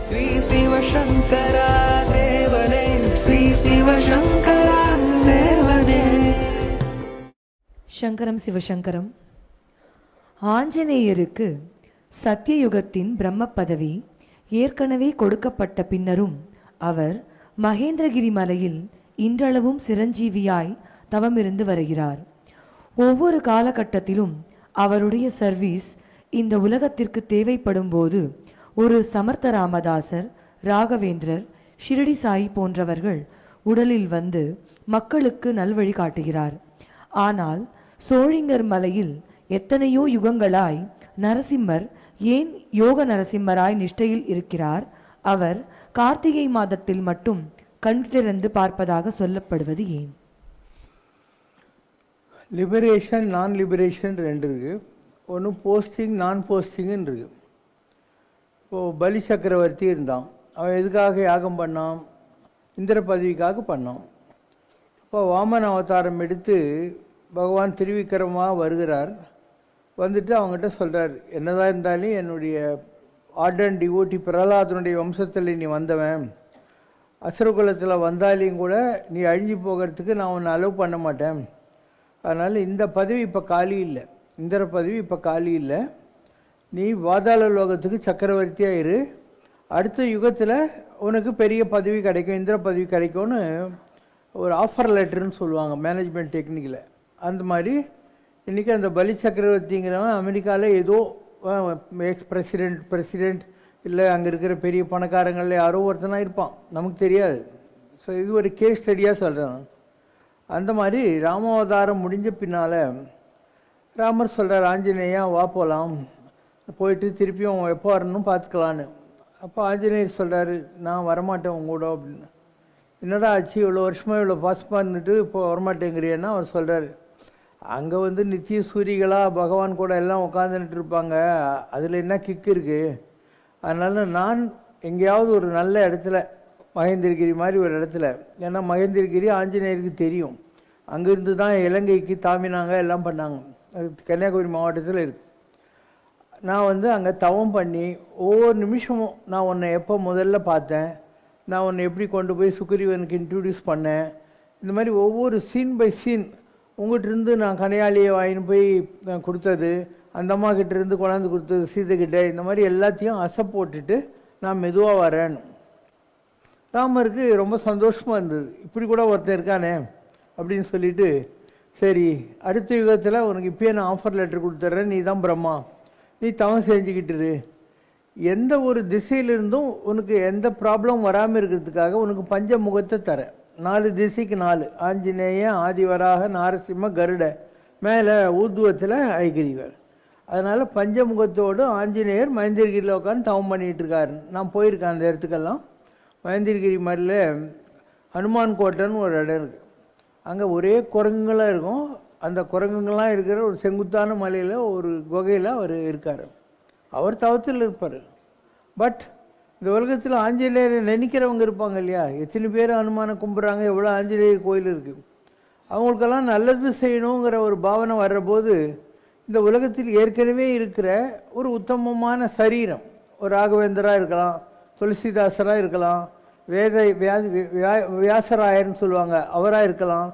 ஸ்ரீ சிவசங்கரா தேவனே, ஸ்ரீ சிவசங்கரா தேவனே. சங்கரம் சிவசங்கரம். ஆஞ்சநேயருக்கு சத்தியயுகத்தின் பிரம்ம பதவி ஏற்கனவே கொடுக்கப்பட்ட பின்னரும் அவர் மகேந்திரகிரி மலையில் இன்றளவும் சிரஞ்சீவியாய் தவமிருந்து வருகிறார். ஒவ்வொரு காலகட்டத்திலும் அவருடைய சர்வீஸ் இந்த உலகத்திற்கு தேவைப்படும் போது ஒரு சமர்த்த ராமதாசர், ராகவேந்திரர், ஷிரடி சாயி போன்றவர்கள் உடலில் வந்து மக்களுக்கு நல்வழி காட்டுகிறார். ஆனால் சோழிங்கர் மலையில் எத்தனையோ யுகங்களாய் நரசிம்மர் ஏன் யோக நரசிம்மராய் நிஷ்டையில் இருக்கிறார்? அவர் கார்த்திகை மாதத்தில் மட்டும் கண் திறந்து பார்ப்பதாக சொல்லப்படுவது ஏன்? லிபரேஷன், நான் லிபரேஷன் ரெண்டு இருக்குது. ஒன்று போஸ்டிங், நான் போஸ்டிங்குன்னு இருக்குது. இப்போது பலி சக்கரவர்த்தி இருந்தான். அவன் எதுக்காக யாகம் பண்ணான்? இந்திர பதவிக்காக பண்ணான். இப்போ வாமன அவதாரம் எடுத்து பகவான் திருவிக்கிரமாக வருகிறார். வந்துட்டு அவங்ககிட்ட சொல்கிறார், என்னதான் இருந்தாலும் என்னுடைய ஆர்டன் டிவோட்டி பிரகலாதனுடைய வம்சத்தில் நீ வந்தவன், அசுரகுலத்தில் வந்தாலையும் கூட நீ அழிஞ்சு போகிறதுக்கு நான் உன்னை அலோவ் பண்ண மாட்டேன். அதனால் இந்த பதவி இப்போ காலி இல்லை, இந்திர பதவி இப்போ காலி இல்லை. நீ பாதாள லோகத்துக்கு சக்கரவர்த்தியாக இரு. அடுத்த யுகத்தில் உனக்கு பெரிய பதவி கிடைக்கும், இந்திர பதவி கிடைக்கும்னு ஒரு ஆஃபர் லெட்டர்னு சொல்லுவாங்க மேனேஜ்மெண்ட் டெக்னிக்கில். அந்த மாதிரி இன்றைக்கி அந்த பலி சக்கரவர்த்திங்கிறவன் அமெரிக்காவில் ஏதோ எக்ஸ் பிரசிடெண்ட் இல்லை அங்கே இருக்கிற பெரிய பணக்காரங்களில் யாரோ ஒருத்தனாக இருப்பான், நமக்கு தெரியாது. ஸோ இது ஒரு கேஸ் ஸ்டடியாக சொல்கிறேன். அந்த மாதிரி ராமாவதாரம் முடிஞ்ச பின்னால் ராமர் சொல்கிறார், ஆஞ்சநேயா வா போகலாம், போயிட்டு திருப்பியும் எப்போ வரணும் பார்த்துக்கலான்னு. அப்போ ஆஞ்சநேயர் சொல்கிறாரு, நான் வரமாட்டேன் உங்களோட அப்படின்னு. என்னடா ஆச்சு, இவ்வளோ வருஷமாக இவ்வளோ பாசமாக இருந்துட்டு இப்போ வரமாட்டேங்கிறியன்னா அவர் சொல்கிறாரு, அங்கே வந்து நித்திய சூரிகளாக பகவான் கூட எல்லாம் உட்காந்துட்டு இருப்பாங்க, அதில் என்ன கிக்கு இருக்குது. அதனால் நான் எங்கேயாவது ஒரு நல்ல இடத்துல, மகேந்திரகிரி மாதிரி ஒரு இடத்துல, ஏன்னா மகேந்திரகிரி ஆஞ்சநேயருக்கு தெரியும், அங்கேருந்து தான் இலங்கைக்கு தாமினாங்க எல்லாம் பண்ணாங்க, அது கன்னியாகுமரி மாவட்டத்தில் இருக்குது. நான் வந்து அங்கே தவம் பண்ணி ஒவ்வொரு நிமிஷமும் நான் உன்னை எப்போ முதல்ல பார்த்தேன், நான் உன்னை எப்படி கொண்டு போய் சுக்ரீவனுக்கு இன்ட்ரடியூஸ் பண்ணேன், இந்த மாதிரி ஒவ்வொரு சீன் பை சீன் உங்கள்கிட்டருந்து நான் கனையாளியை வாங்கின்னு போய் கொடுத்தது, அந்த அம்மா கிட்டேருந்து கொண்டாந்து கொடுத்தது சீதைக்கிட்ட, இந்த மாதிரி எல்லாத்தையும் அசை போட்டுட்டு நான் மெதுவாக வரேன்னு. ராமருக்கு ரொம்ப சந்தோஷமாக இருந்தது, இப்படி கூட ஒருத்தர் இருக்கானே அப்படின்னு சொல்லிட்டு, சரி அடுத்த யுகத்தில் உனக்கு இப்போயே நான் ஆஃபர் லெட்டர் கொடுத்துட்றேன், நீ தான் பிரம்மா, நீ தவம் செஞ்சுக்கிட்டுரு, எந்த ஒரு திசையிலிருந்தும் உனக்கு எந்த ப்ராப்ளம் வராமல் இருக்கிறதுக்காக உனக்கு பஞ்சமுகத்தை தரேன். 4 திசைக்கு 4, ஆஞ்சநேய, ஆதிவராக, நாரசிம்ம, கருட, மேலே ஊதுவத்தில் ஐகிரிவர். அதனால் பஞ்சமுகத்தோடு ஆஞ்சநேயர் மகேந்திரகிரியில் உட்காந்து தவம் பண்ணிகிட்டு இருக்காரு. நான் போயிருக்கேன் அந்த இடத்துக்கெல்லாம். மகேந்திரகிரி மாதிரியில் ஹனுமான் கோட்டைன்னு ஒரு இடம் இருக்குது. அங்கே ஒரே குரங்குங்களாக இருக்கும். அந்த குரங்குங்கள்லாம் இருக்கிற ஒரு செங்குத்தான மலையில் ஒரு குகையில் அவர் இருக்கார். அவர் தவத்தில் இருப்பார். பட் இந்த உலகத்தில் ஆஞ்சநேயரை நினைக்கிறவங்க இருப்பாங்க இல்லையா, எத்தனை பேர் அனுமானை கும்பிட்றாங்க, எவ்வளோ ஆஞ்சநேயர் கோயில் இருக்குது. அவங்களுக்கெல்லாம் நல்லது செய்யணுங்கிற ஒரு பாவனை வர்றபோது இந்த உலகத்தில் ஏற்கனவே இருக்கிற ஒரு உத்தமமான சரீரம், ஒரு ராகவேந்தராக இருக்கலாம், துளசிதாசராக இருக்கலாம், வியாசராயர்னு சொல்லுவாங்க அவராக இருக்கலாம்,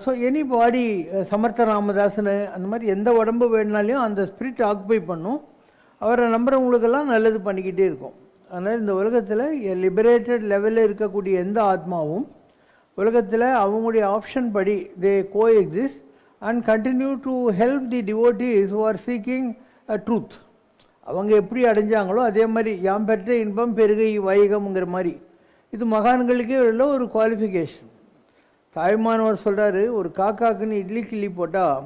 ஸோ எனி பாடி, சமர்த்த ராமதாசன், அந்த மாதிரி எந்த உடம்பு வேணுனாலையும் அந்த ஸ்பிரிட் ஆக்குபை பண்ணும். அவரை நம்புறவங்களுக்கெல்லாம் நல்லது பண்ணிக்கிட்டே இருக்கும். அதனால் இந்த உலகத்தில் லிபரேட்டட் லெவலில் இருக்கக்கூடிய எந்த ஆத்மாவும் உலகத்தில் அவங்களுடைய ஆப்ஷன் படி they go exist and continue to help the devotees who are seeking a truth. அவங்க எப்படி அடைஞ்சாங்களோ அதே மாதிரி யாம் பெற்ற இன்பம் பெருகை வைகம்ங்கிற மாதிரி இது மகான்களுக்கே உள்ள ஒரு குவாலிஃபிகேஷன். தாய்மானவர் சொல்கிறாரு, ஒரு காக்காக்குன்னு இட்லி கிள்ளி போட்டால்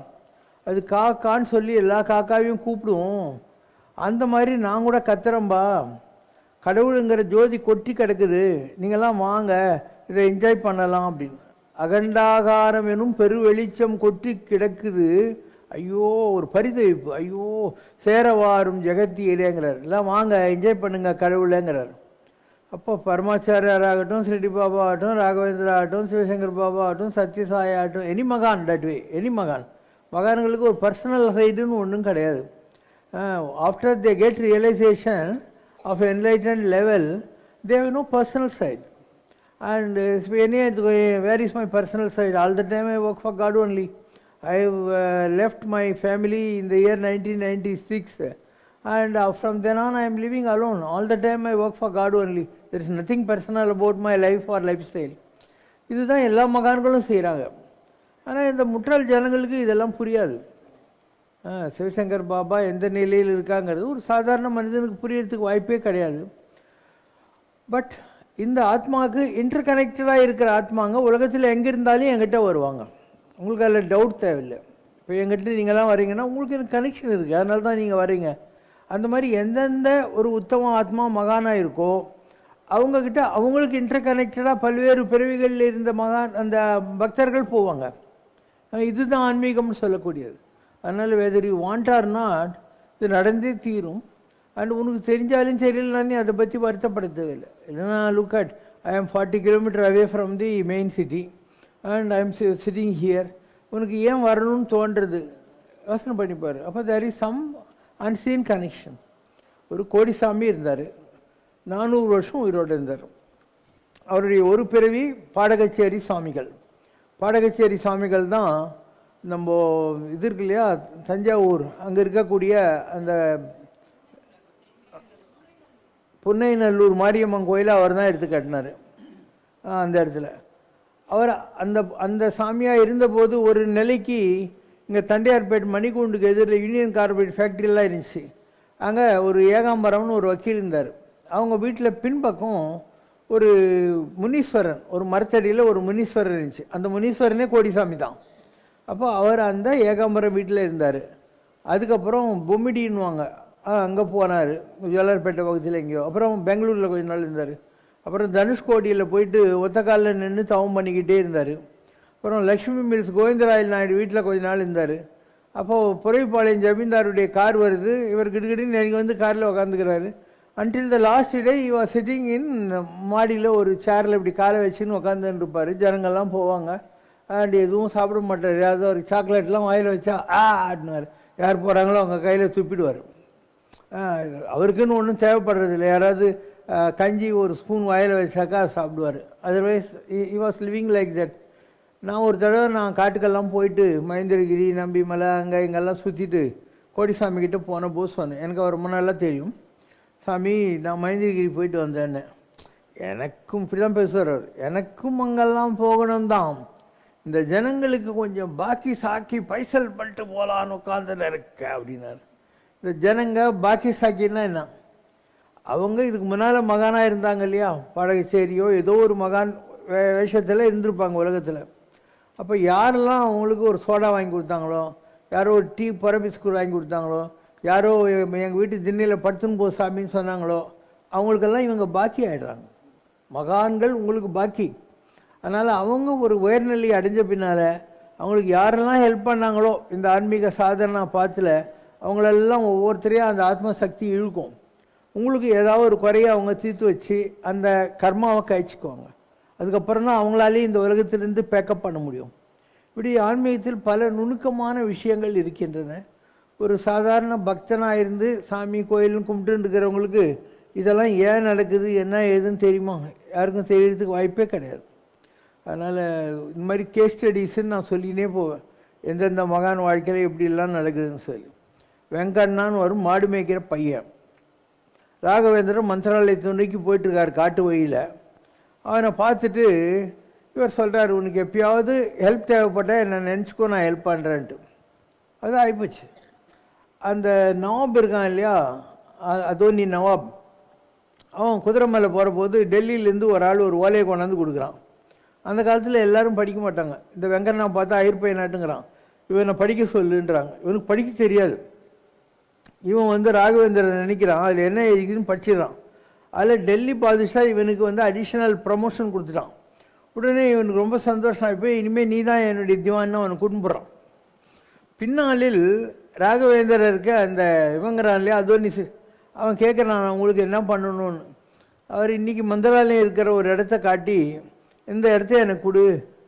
அது காக்கான்னு சொல்லி எல்லா காக்காவையும் கூப்பிடுவோம், அந்த மாதிரி நான் கூட கத்துறேன்பா, கடவுளுங்கிற ஜோதி கொட்டி கிடக்குது, நீங்கள்லாம் வாங்க இதை என்ஜாய் பண்ணலாம் அப்படின்னு. அகண்டாகாரம் எனும் பெரு வெளிச்சம் கொட்டி கிடக்குது, ஐயோ ஒரு பரிதவிப்பு, ஐயோ சேரவாரும் ஜெகத்தியிலேங்கிறார், எல்லாம் வாங்க என்ஜாய் பண்ணுங்க கடவுளேங்கிறார். அப்போ பரமாச்சாரியாராகட்டும், ஸ்ரீடி பாபா ஆகட்டும், ராகவேந்திரா ஆகட்டும், சிவசங்கர் பாபா ஆகட்டும், சத்யசாய் ஆகட்டும், எனி மகான் தட் வே, எனி மகான். மகான்களுக்கு ஒரு பர்சனல் சைடுன்னு ஒன்றும் கிடையாது. After they get realisation of enlightened level, they have no personal side. And where is my personal side? All the time I work for God only. I have left my family in the year 1996, and from then on I am living alone. All the time I work for God only. There is nothing personal about my life or lifestyle. இதுதான் எல்லா மகான்களும் செய்கிறாங்க. ஆனால் இந்த முட்டாள் ஜனங்களுக்கு இதெல்லாம் புரியாது. சிவசங்கர் பாபா எந்த நிலையில் இருக்காங்கிறது ஒரு சாதாரண மனிதனுக்கு புரியறதுக்கு வாய்ப்பே கிடையாது. பட் இந்த ஆத்மாவுக்கு இன்டர் கனெக்டடாக இருக்கிற ஆத்மாங்க உலகத்தில் எங்கே இருந்தாலும் என்கிட்ட வருவாங்க. உங்களுக்கு அதில் டவுட் தேவையில்லை. இப்போ எங்கிட்ட நீங்களாம் வரீங்கன்னா உங்களுக்கு எனக்கு கனெக்ஷன் இருக்குது, அதனால தான் நீங்கள் வரீங்க. அந்த மாதிரி எந்தெந்த ஒரு உத்தம ஆத்மா மகானாக இருக்கோ அவங்கக்கிட்ட அவங்களுக்கு இன்டர் கனெக்டடாக பல்வேறு பிறவிகளில் இருந்த மகான் அந்த பக்தர்கள் போவாங்க. இதுதான் ஆன்மீகம்னு சொல்லக்கூடியது. அதனால் whether you want or not இது நடந்தே தீரும். அண்ட் உனக்கு தெரிஞ்சாலும் தெரியலன்னு அதை பற்றி வருத்தப்பட தேவையில்லை. இல்லைன்னா look at I am 40 kilometre away from the main city and I am sitting here. உனக்கு ஏன் வரணும்னு தோன்றுறது யோசனை பண்ணிப்பார். அப்போ there is some unseen connection. ஒரு கோடிசாமி இருந்தார், 400 வருஷம் உயிரோடு இருந்தார். அவருடைய ஒரு பிறவி பாடகச்சேரி சுவாமிகள். பாடகச்சேரி சுவாமிகள் தான் நம்ம இது இருக்கு இல்லையா தஞ்சாவூர், அங்கே இருக்கக்கூடிய அந்த புன்னைநல்லூர் மாரியம்மன் கோயிலை அவர் தான் எடுத்து கட்டினார். அந்த இடத்துல அவர் அந்த சாமியாக இருந்தபோது ஒரு நிலைக்கு இங்கே தண்டையார்பேட் மணிக்கூண்டுக்கு எதிரில் யூனியன் கார்பரேட் ஃபேக்ட்ரியெல்லாம் இருந்துச்சு. அங்கே ஒரு ஏகாம்பரம்னு ஒரு வக்கீல் இருந்தார். அவங்க வீட்டில் பின்பக்கம் ஒரு முனீஸ்வரன், ஒரு மரத்தடியில் ஒரு முனீஸ்வரர் இருந்துச்சு. அந்த முனீஸ்வரனே கோடிசாமி தான். அப்போ அவர் அந்த ஏகாம்பரம் வீட்டில் இருந்தார். அதுக்கப்புறம் பொம்மிடின்னுவாங்க, அங்கே போனார், ஜோலார்பேட்டை பக்கத்தில் எங்கேயோ. அப்புறம் பெங்களூரில் கொஞ்ச நாள் இருந்தார். அப்புறம் தனுஷ்கோடியில் போயிட்டு ஒத்த காலில் நின்று தவம் பண்ணிக்கிட்டே இருந்தார். அப்புறம் லக்ஷ்மி மில்ஸ் கோவிந்தராயல் நாயுடு வீட்டில் கொஞ்ச நாள் இருந்தார். அப்போது புறைப்பாளையம் ஜமீன்தாருடைய கார் வருது. இவர் கிடுக்கிட்டு நெருங்கி வந்து காரில் உக்காந்துக்கிறாரு. Until the last day you are sitting in மாடியில் ஒரு சேரில் இப்படி காலை வச்சுன்னு உட்காந்துன்னு இருப்பார். ஜனங்கள்லாம் போவாங்க. அண்ட் எதுவும் சாப்பிட மாட்டார். ஏதாவது ஒரு சாக்லேட்லாம் வாயில் வச்சா ஆடினார். யார் போகிறாங்களோ அவங்க கையில் துப்பிடுவார். அவருக்குன்னு ஒன்றும் தேவைப்படுறது இல்லை. யாராவது கஞ்சி ஒரு ஸ்பூன் வாயில் வச்சாக்கா சாப்பிடுவார். Otherwise he was living like that. நான் ஒரு தடவை காட்டுக்கெல்லாம் போயிட்டு மகேந்திரகிரி, நம்பிமலை, அங்கே இங்கெல்லாம் சுற்றிட்டு கோடிசாமி கிட்டே போன போது சொன்னேன். எனக்கு அவர் ரொம்ப நல்லா தெரியும். சாமி, நான் மகேந்திரகிரி போயிட்டு வந்தேன்னு. எனக்கும் இப்படி தான் பேசுவார் அவர். எனக்கும் அங்கெல்லாம் போகணும் தான். இந்த ஜனங்களுக்கு கொஞ்சம் பாக்கி சாக்கி பைசல் பண்ணிட்டு போகலான்னு உட்காந்துல இருக்க அப்படின்னாரு. இந்த ஜனங்க பாக்கி சாக்கின்னா என்ன? அவங்க இதுக்கு முன்னால் மகானாக இருந்தாங்க இல்லையா, பாடகச்சேரியோ ஏதோ ஒரு மகான் வேஷத்தில் இருந்திருப்பாங்க உலகத்தில். அப்போ யாரெல்லாம் அவங்களுக்கு ஒரு சோடா வாங்கி கொடுத்தாங்களோ, யாரோ ஒரு டீ பிஸ்கூட் வாங்கி கொடுத்தாங்களோ, யாரோ எங்கள் வீட்டு திண்ணையில் படுத்துன்னு போ சாமின்னு சொன்னாங்களோ, அவங்களுக்கெல்லாம் இவங்க பாக்கி ஆகிடுறாங்க. மகான்கள் உங்களுக்கு பாக்கி. அதனால் அவங்க ஒரு உயர்நிலை அடைஞ்ச பின்னால் அவங்களுக்கு யாரெல்லாம் ஹெல்ப் பண்ணாங்களோ இந்த ஆன்மீக சாதனா பாத்தில் அவங்களெல்லாம் ஒவ்வொருத்தரையும் அந்த ஆத்ம சக்தி இழுக்கும். உங்களுக்கு ஏதாவது ஒரு குறையை அவங்க தீர்த்து வச்சு அந்த கர்மாவை கழிச்சுக்குவாங்க. அதுக்கப்புறம் தான் அவங்களாலே இந்த உலகத்திலிருந்து பேக்கப் பண்ண முடியும். இப்படி ஆன்மீகத்தில் பல நுணுக்கமான விஷயங்கள் இருக்கின்றன. ஒரு சாதாரண பக்தனாக இருந்து சாமி கோயிலும் கும்பிட்டு இருக்கிறவங்களுக்கு இதெல்லாம் ஏன் நடக்குது என்ன ஏதுன்னு தெரியுமா? யாருக்கும் தெரியறதுக்கு வாய்ப்பே கிடையாது. அதனால் இந்த மாதிரி கேஸ் ஸ்டடீஸ்ன்னு நான் சொல்லினே போவேன். எந்தெந்த மகான் வாழ்க்கையில் எப்படிலாம் நடக்குதுன்னு சொல்லி. வெங்கண்ணான்னு வரும் மாடு மேய்க்கிற பையன். ராகவேந்திரன் மந்திராலயத்தை நோக்கி போயிட்டுருக்கார் காட்டு வழியில். அவனை பார்த்துட்டு இவர் சொல்கிறார், உனக்கு எப்பயாவது ஹெல்ப் தேவைப்பட்டால் என்னை நினச்சிக்கோ, நான் ஹெல்ப் பண்ணுறேன்ட்டு. அது ஆகிப்போச்சு. அந்த நவாப் இருக்கான் இல்லையா, அதோனி நவாப், அவன் குதிரை மேலே போகிற போது டெல்லியிலேருந்து ஒரு ஆள் ஒரு ஓலையை கொண்டாந்து கொடுக்குறான். அந்த காலத்தில் எல்லோரும் படிக்க மாட்டாங்க. இந்த வெங்கண்ணா பார்த்தா ஐயர்பை நாட்டுங்கிறான், இவனை படிக்க சொல்லுன்றாங்க. இவனுக்கு படிக்க தெரியாது. இவன் ராகவேந்திரன் நினைக்கிறான், அதில் என்ன இருக்குதுன்னு படிச்சிடறான். அதில் டெல்லி பாதுஷா இவனுக்கு அடிஷ்னல் ப்ரமோஷன் கொடுத்துட்டான். உடனே இவனுக்கு ரொம்ப சந்தோஷம் ஆகிப்போய், இனிமேல் நீ தான் என்னுடைய திவான்னு அவனை கூட்டின்னு பின்னாளில் ராகவேந்திரருக்கு அந்த இவங்கிறான் இல்லையா அதோனி, அவன் கேட்குறான் உங்களுக்கு என்ன பண்ணணும்னு. அவர் இன்றைக்கி மந்திராலயம் இருக்கிற ஒரு இடத்த காட்டி, இந்த இடத்த எனக்கு கொடு,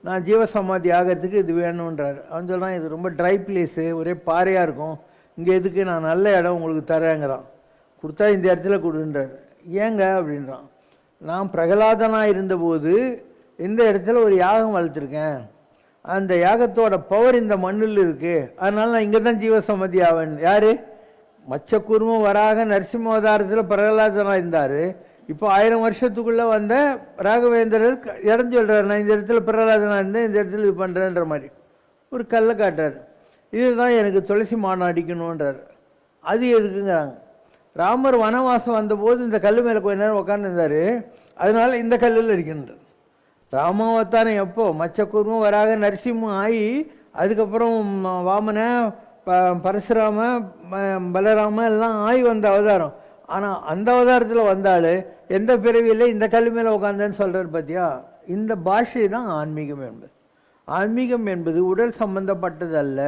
நான் ஜீவசமாதி ஆகிறதுக்கு இது வேணுன்றார். அவன் சொல்கிறான், இது ரொம்ப ட்ரை பிளேஸு, ஒரே பாறையாக இருக்கும், இங்கே எதுக்கு, நான் நல்ல இடம் உங்களுக்கு தரேங்கிறான். கொடுத்தா இந்த இடத்துல கொடுன்றார். ஏங்க அப்படின்றான். நான் பிரகலாதனாக இருந்தபோது இந்த இடத்துல ஒரு யாகம் வளர்த்துருக்கேன், அந்த யாகத்தோட பவர் இந்த மண்ணில் இருக்குது, அதனால நான் இங்கே தான் ஜீவசம்மதி ஆவேன். யார்? மச்சக்கூர்மம் வராக நரசிம்மாவதாரத்தில் பிரகலாதனாக இருந்தார். இப்போ 1000 வருஷத்துக்குள்ளே வந்த ராகவேந்திரர் இடம் சொல்கிறார், நான் இந்த இடத்துல பிரகலாதனாக இருந்தேன், இந்த இடத்துல இது பண்ணுறேன்ற மாதிரி ஒரு கல்லை காட்டுறார். இதுதான் எனக்கு துளசி மாடம் அடிக்கணுன்றார். அது எதுக்குங்கிறாங்க. ராமர் வனவாசம் வந்தபோது இந்த கல் மேலே கொஞ்ச நேரம் உட்காந்துருந்தார், அதனால இந்த கல்லில் அடிக்கணுன்றார். ராமாவதாரம் எப்போ? மச்சக்கூர்மம் வராக நரசிம்மம் ஆகி அதுக்கப்புறம் வாமன பரசுராம பலராம எல்லாம் ஆகி வந்த அவதாரம். ஆனால் அந்த அவதாரத்தில் வந்தாலும் எந்த பிறவியில் இந்த கல் மேலே உட்காந்தேன்னு சொல்கிறார் பார்த்தியா. இந்த பாஷை தான் ஆன்மீகம் என்பது. ஆன்மீகம் என்பது உடல் சம்பந்தப்பட்டது அல்ல.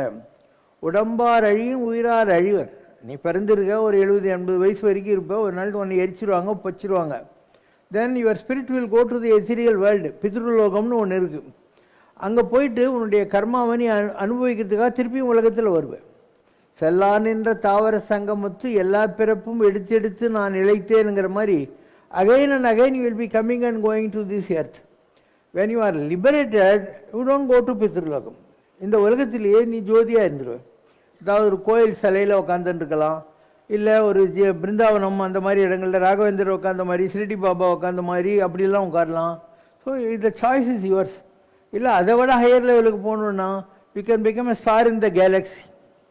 உடம்பார் அழியும் உயிரார் அழிவர். நீ பிறந்திருக்க ஒரு 70-80 வயசு வரைக்கும் இருப்ப, ஒரு நாள் ஒன்று எரிச்சிருவாங்க, பொச்சிருவாங்க. Then your spirit will go to the ethereal world. பித்ருலோகம்னு ஒன்று இருக்குது. அங்கே போயிட்டு உன்னுடைய கர்மாவை நீ அனுபவிக்கிறதுக்காக திருப்பியும் உலகத்தில் வருவேன். செல்லான் என்ற தாவர சங்கமத்து எல்லா பிறப்பும் எடுத்து நான் இழைத்தேனுங்கிற மாதிரி again and again you will be coming and going to this earth. When you are liberated you don't go to பித்ருலோகம். இந்த உலகத்திலேயே நீ ஜோதியாக இருந்துருவேன். அதாவது ஒரு கோயில் சிலையில் உட்காந்துருக்கலாம், இல்லை ஒரு பிருந்தாவனம் அந்த மாதிரி இடங்களில் ராகவேந்தர் உட்காந்த மாதிரி, ஸ்ரீடி பாபா உட்காந்த மாதிரி அப்படிலாம் உட்காரலாம். ஸோ இந்த சாய்ஸ் இஸ் யுவர்ஸ். இல்லை அதை விட ஹையர் லெவலுக்கு போகணுன்னா you can become a star in the Galaxy.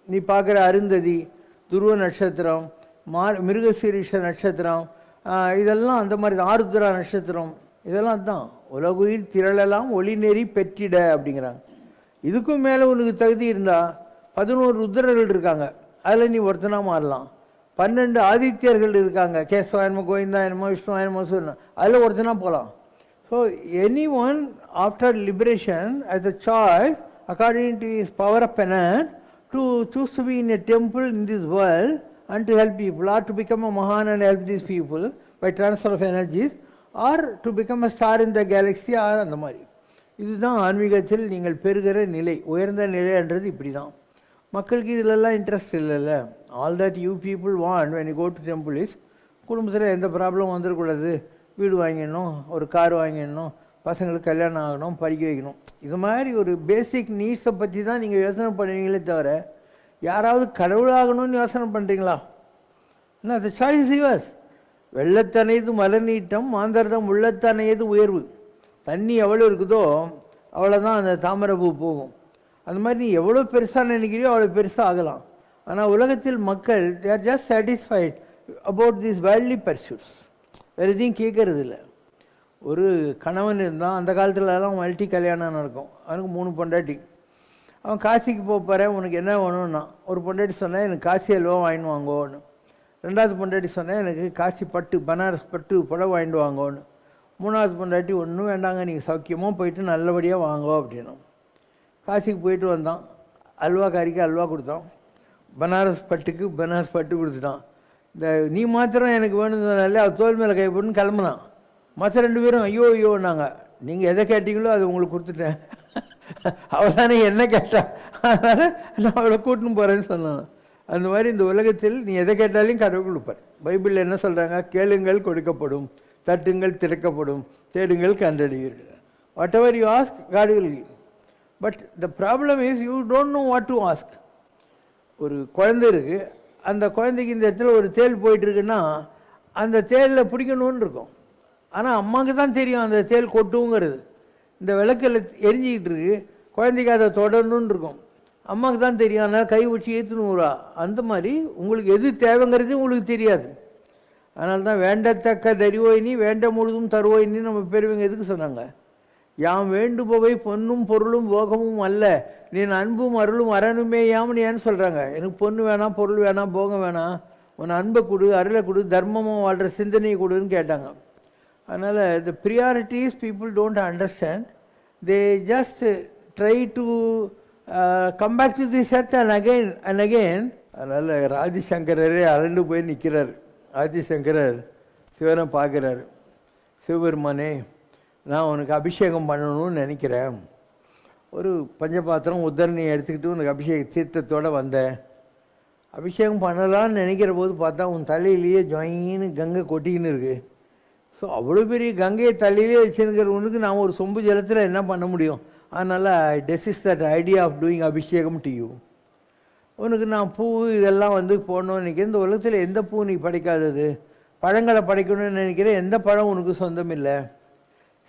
நீ பார்க்குற அருந்ததி, துருவ நட்சத்திரம், மிருகசீரிஷ நட்சத்திரம், இதெல்லாம் அந்த மாதிரி தான். ஆருத்ரா நட்சத்திரம், இதெல்லாம் தான். உலகுயில் திரளலாம் ஒளி நெறி பெற்றிட அப்படிங்கிறாங்க. இதுக்கும் மேலே உனக்கு தகுதி இருந்தால் 11 ருத்ரர்கள் இருக்காங்க, அதில் நீ ஒருத்தனாக மாறலாம். 12 ஆதித்யர்கள் இருக்காங்க, கேசவாயனமோ கோவிந்தாயனமோ விஷ்ணுவாயனமோ சொல்லணும், அதில் ஒருத்தனாக போகலாம். So any one after liberation as a choice according to his power of penance to choose to be in a temple in this world and to help people, or to become a Mahan and help these people by transfer of energies, or to become a star in the galaxy, or அந்த மாதிரி. இதுதான் ஆன்மீகத்தில் நீங்கள் பெறுகிற நிலை, உயர்ந்த நிலைன்றது இப்படி தான். மக்களுக்கு இதிலெல்லாம் இன்ட்ரெஸ்ட் இல்லைல்ல. All that you people want when you go to temple is குடும்பத்தில் எந்த ப்ராப்ளம் வந்துடக்கூடாது, வீடு வாங்கிடணும், ஒரு கார் வாங்கிடணும், பசங்களுக்கு கல்யாணம் ஆகணும், படிக்க வைக்கணும். இது மாதிரி ஒரு பேசிக் நீட்ஸை பற்றி தான் நீங்கள் யோசனை பண்ணுவீங்களே தவிர யாராவது கடவுளாகணும்னு யோசனை பண்ணுறீங்களா? என்ன அது சாய்ஸ் யுவர்ஸ். வெள்ளத்தனையது மலர் நீட்டம், மாந்தர்தம் உள்ளத்தனையது உயர்வு. தண்ணி எவ்வளோ இருக்குதோ அவ்வளோதான் அந்த தாமரை பூ போகும். அந்த மாதிரி நீ எவ்வளோ பெருசாக நினைக்கிறியோ அவ்வளோ பெருசாக ஆகலாம். ஆனால் உலகத்தில் மக்கள் they are just satisfied about these worldly pursuits. வேறு எதையும் கேட்கறது இல்லை. ஒரு கணவன் இருந்தால் அந்த காலத்துலலாம் மல்டி கல்யாணம் நடக்கும். அவனுக்கு 3 பொண்டாட்டி. அவன் காசிக்கு போகிறேன், உனக்கு என்ன வேணும்னா, ஒரு பொண்டாட்டி சொன்னேன் எனக்கு காசி அல்வா வாங்கிட்டு வாங்கோன்னு. 2வது பொண்டாட்டி சொன்னேன் எனக்கு காசி பட்டு பனாரஸ் பட்டு புடவை வாங்கிட்டு வாங்கோன்னு. 3வது பொண்டாட்டி ஒன்றும் வேண்டாங்க, நீங்கள் சௌக்கியமாக போயிட்டு நல்லபடியாக வாங்கோ அப்படின்னோம். காசிக்கு போயிட்டு வந்தான், அல்வா காரிக்கு அல்வா கொடுத்தான், பனாரஸ் பட்டுக்கு பனாரஸ் பட்டு கொடுத்துட்டான். இந்த நீ மாத்திரம் எனக்கு வேணும்னாலே அவர் தோல் மேலே கை போட்டுன்னு கிளம்புனான். மற்ற 2 பேரும் ஐயோ ஐயோன்னாங்க. நீங்கள் எதை கேட்டீங்களோ அதை உங்களுக்கு கொடுத்துட்டேன், அவள் தானே என்ன கேட்டா, அதனால் நான் அவளை கூட்டின்னு போகிறேன்னு சொன்னான். அந்த மாதிரி இந்த உலகத்தில் நீ எதை கேட்டாலையும் கடவுள் கொடுப்பார். பைபிளில் என்ன சொல்கிறாங்க? கேளுங்கள் கொடுக்கப்படும், தட்டுங்கள் திறக்கப்படும், தேடுங்கள் கண்டறிவீர்கள். Whatever you ask God will give. But the problem is you don't know what to ask. ஒரு குழந்தை இருக்குது, அந்த குழந்தைக்கு இந்த இடத்துல ஒரு தேள் போயிட்டுருக்குன்னா அந்த தேளில் பிடிக்கணும்னு இருக்கும். ஆனால் அம்மாவுக்கு தான் தெரியும் அந்த தேள் கொட்டுங்கிறது. இந்த விளக்கில் எரிஞ்சிக்கிட்டு இருக்கு, குழந்தைக்கு அதை தொடரணுன்னு இருக்கும், அம்மாவுக்கு தான் தெரியும், அதனால் கை வச்சு ஏற்றுணுரா. அந்த மாதிரி உங்களுக்கு எது தேவைங்கிறது உங்களுக்கு தெரியாது. அதனால தான் வேண்டத்தக்க தருவோயினி வேண்ட முழுதும் தருவோயினி நம்ம பெரியவங்க எதுக்கு சொன்னாங்க? யாம் வேண்டுபவை பொன்னும் பொருளும் போகமும் அல்ல, நீ அன்பும் அருளும் அரணுமே யாம்னு ஏன்னு சொல்கிறாங்க. எனக்கு பொண்ணு வேணாம், பொருள் வேணாம், போகம் வேணாம், உன் அன்பை கொடு, அருளை கொடு, தர்மமாக வாழ்கிற சிந்தனையை கொடுன்னு கேட்டாங்க. அதனால் the priorities people don't understand. They just try to come back to this earth and again and again. அதனால் ஆதிசங்கரரே அரண்டு போய் நிற்கிறார். ஆதிசங்கரர் சிவனை பார்க்குறார். சிவபெருமானே, நான் உனக்கு அபிஷேகம் பண்ணணும்னு நினைக்கிறேன். ஒரு பஞ்சபாத்திரம் உத்தரணியை எடுத்துக்கிட்டு உனக்கு அபிஷேக தீர்த்தத்தோடு வந்தேன். அபிஷேகம் பண்ணலான்னு நினைக்கிற போது பார்த்தா உன் தலையிலேயே ஜொயின்னு கங்கை கொட்டிக்கின்னு இருக்கு. ஸோ அவ்வளோ பெரிய கங்கையை தலையிலே வச்சுருக்கிறவனுக்கு நான் ஒரு சொம்பு ஜலத்தில் என்ன பண்ண முடியும்? அதனால் ஐ டெசிஸ் தட் ஐடியா ஆஃப் டூயிங் அபிஷேகம் டு யூ. உனக்கு நான் பூ இதெல்லாம் வந்து போடணும்னு நினைக்கிறேன். இந்த உலகத்தில் எந்த பூ நீ படைக்காதது? பழங்களை படைக்கணும்னு நினைக்கிறேன். எந்த பழம் உனக்கு சொந்தம் இல்லை.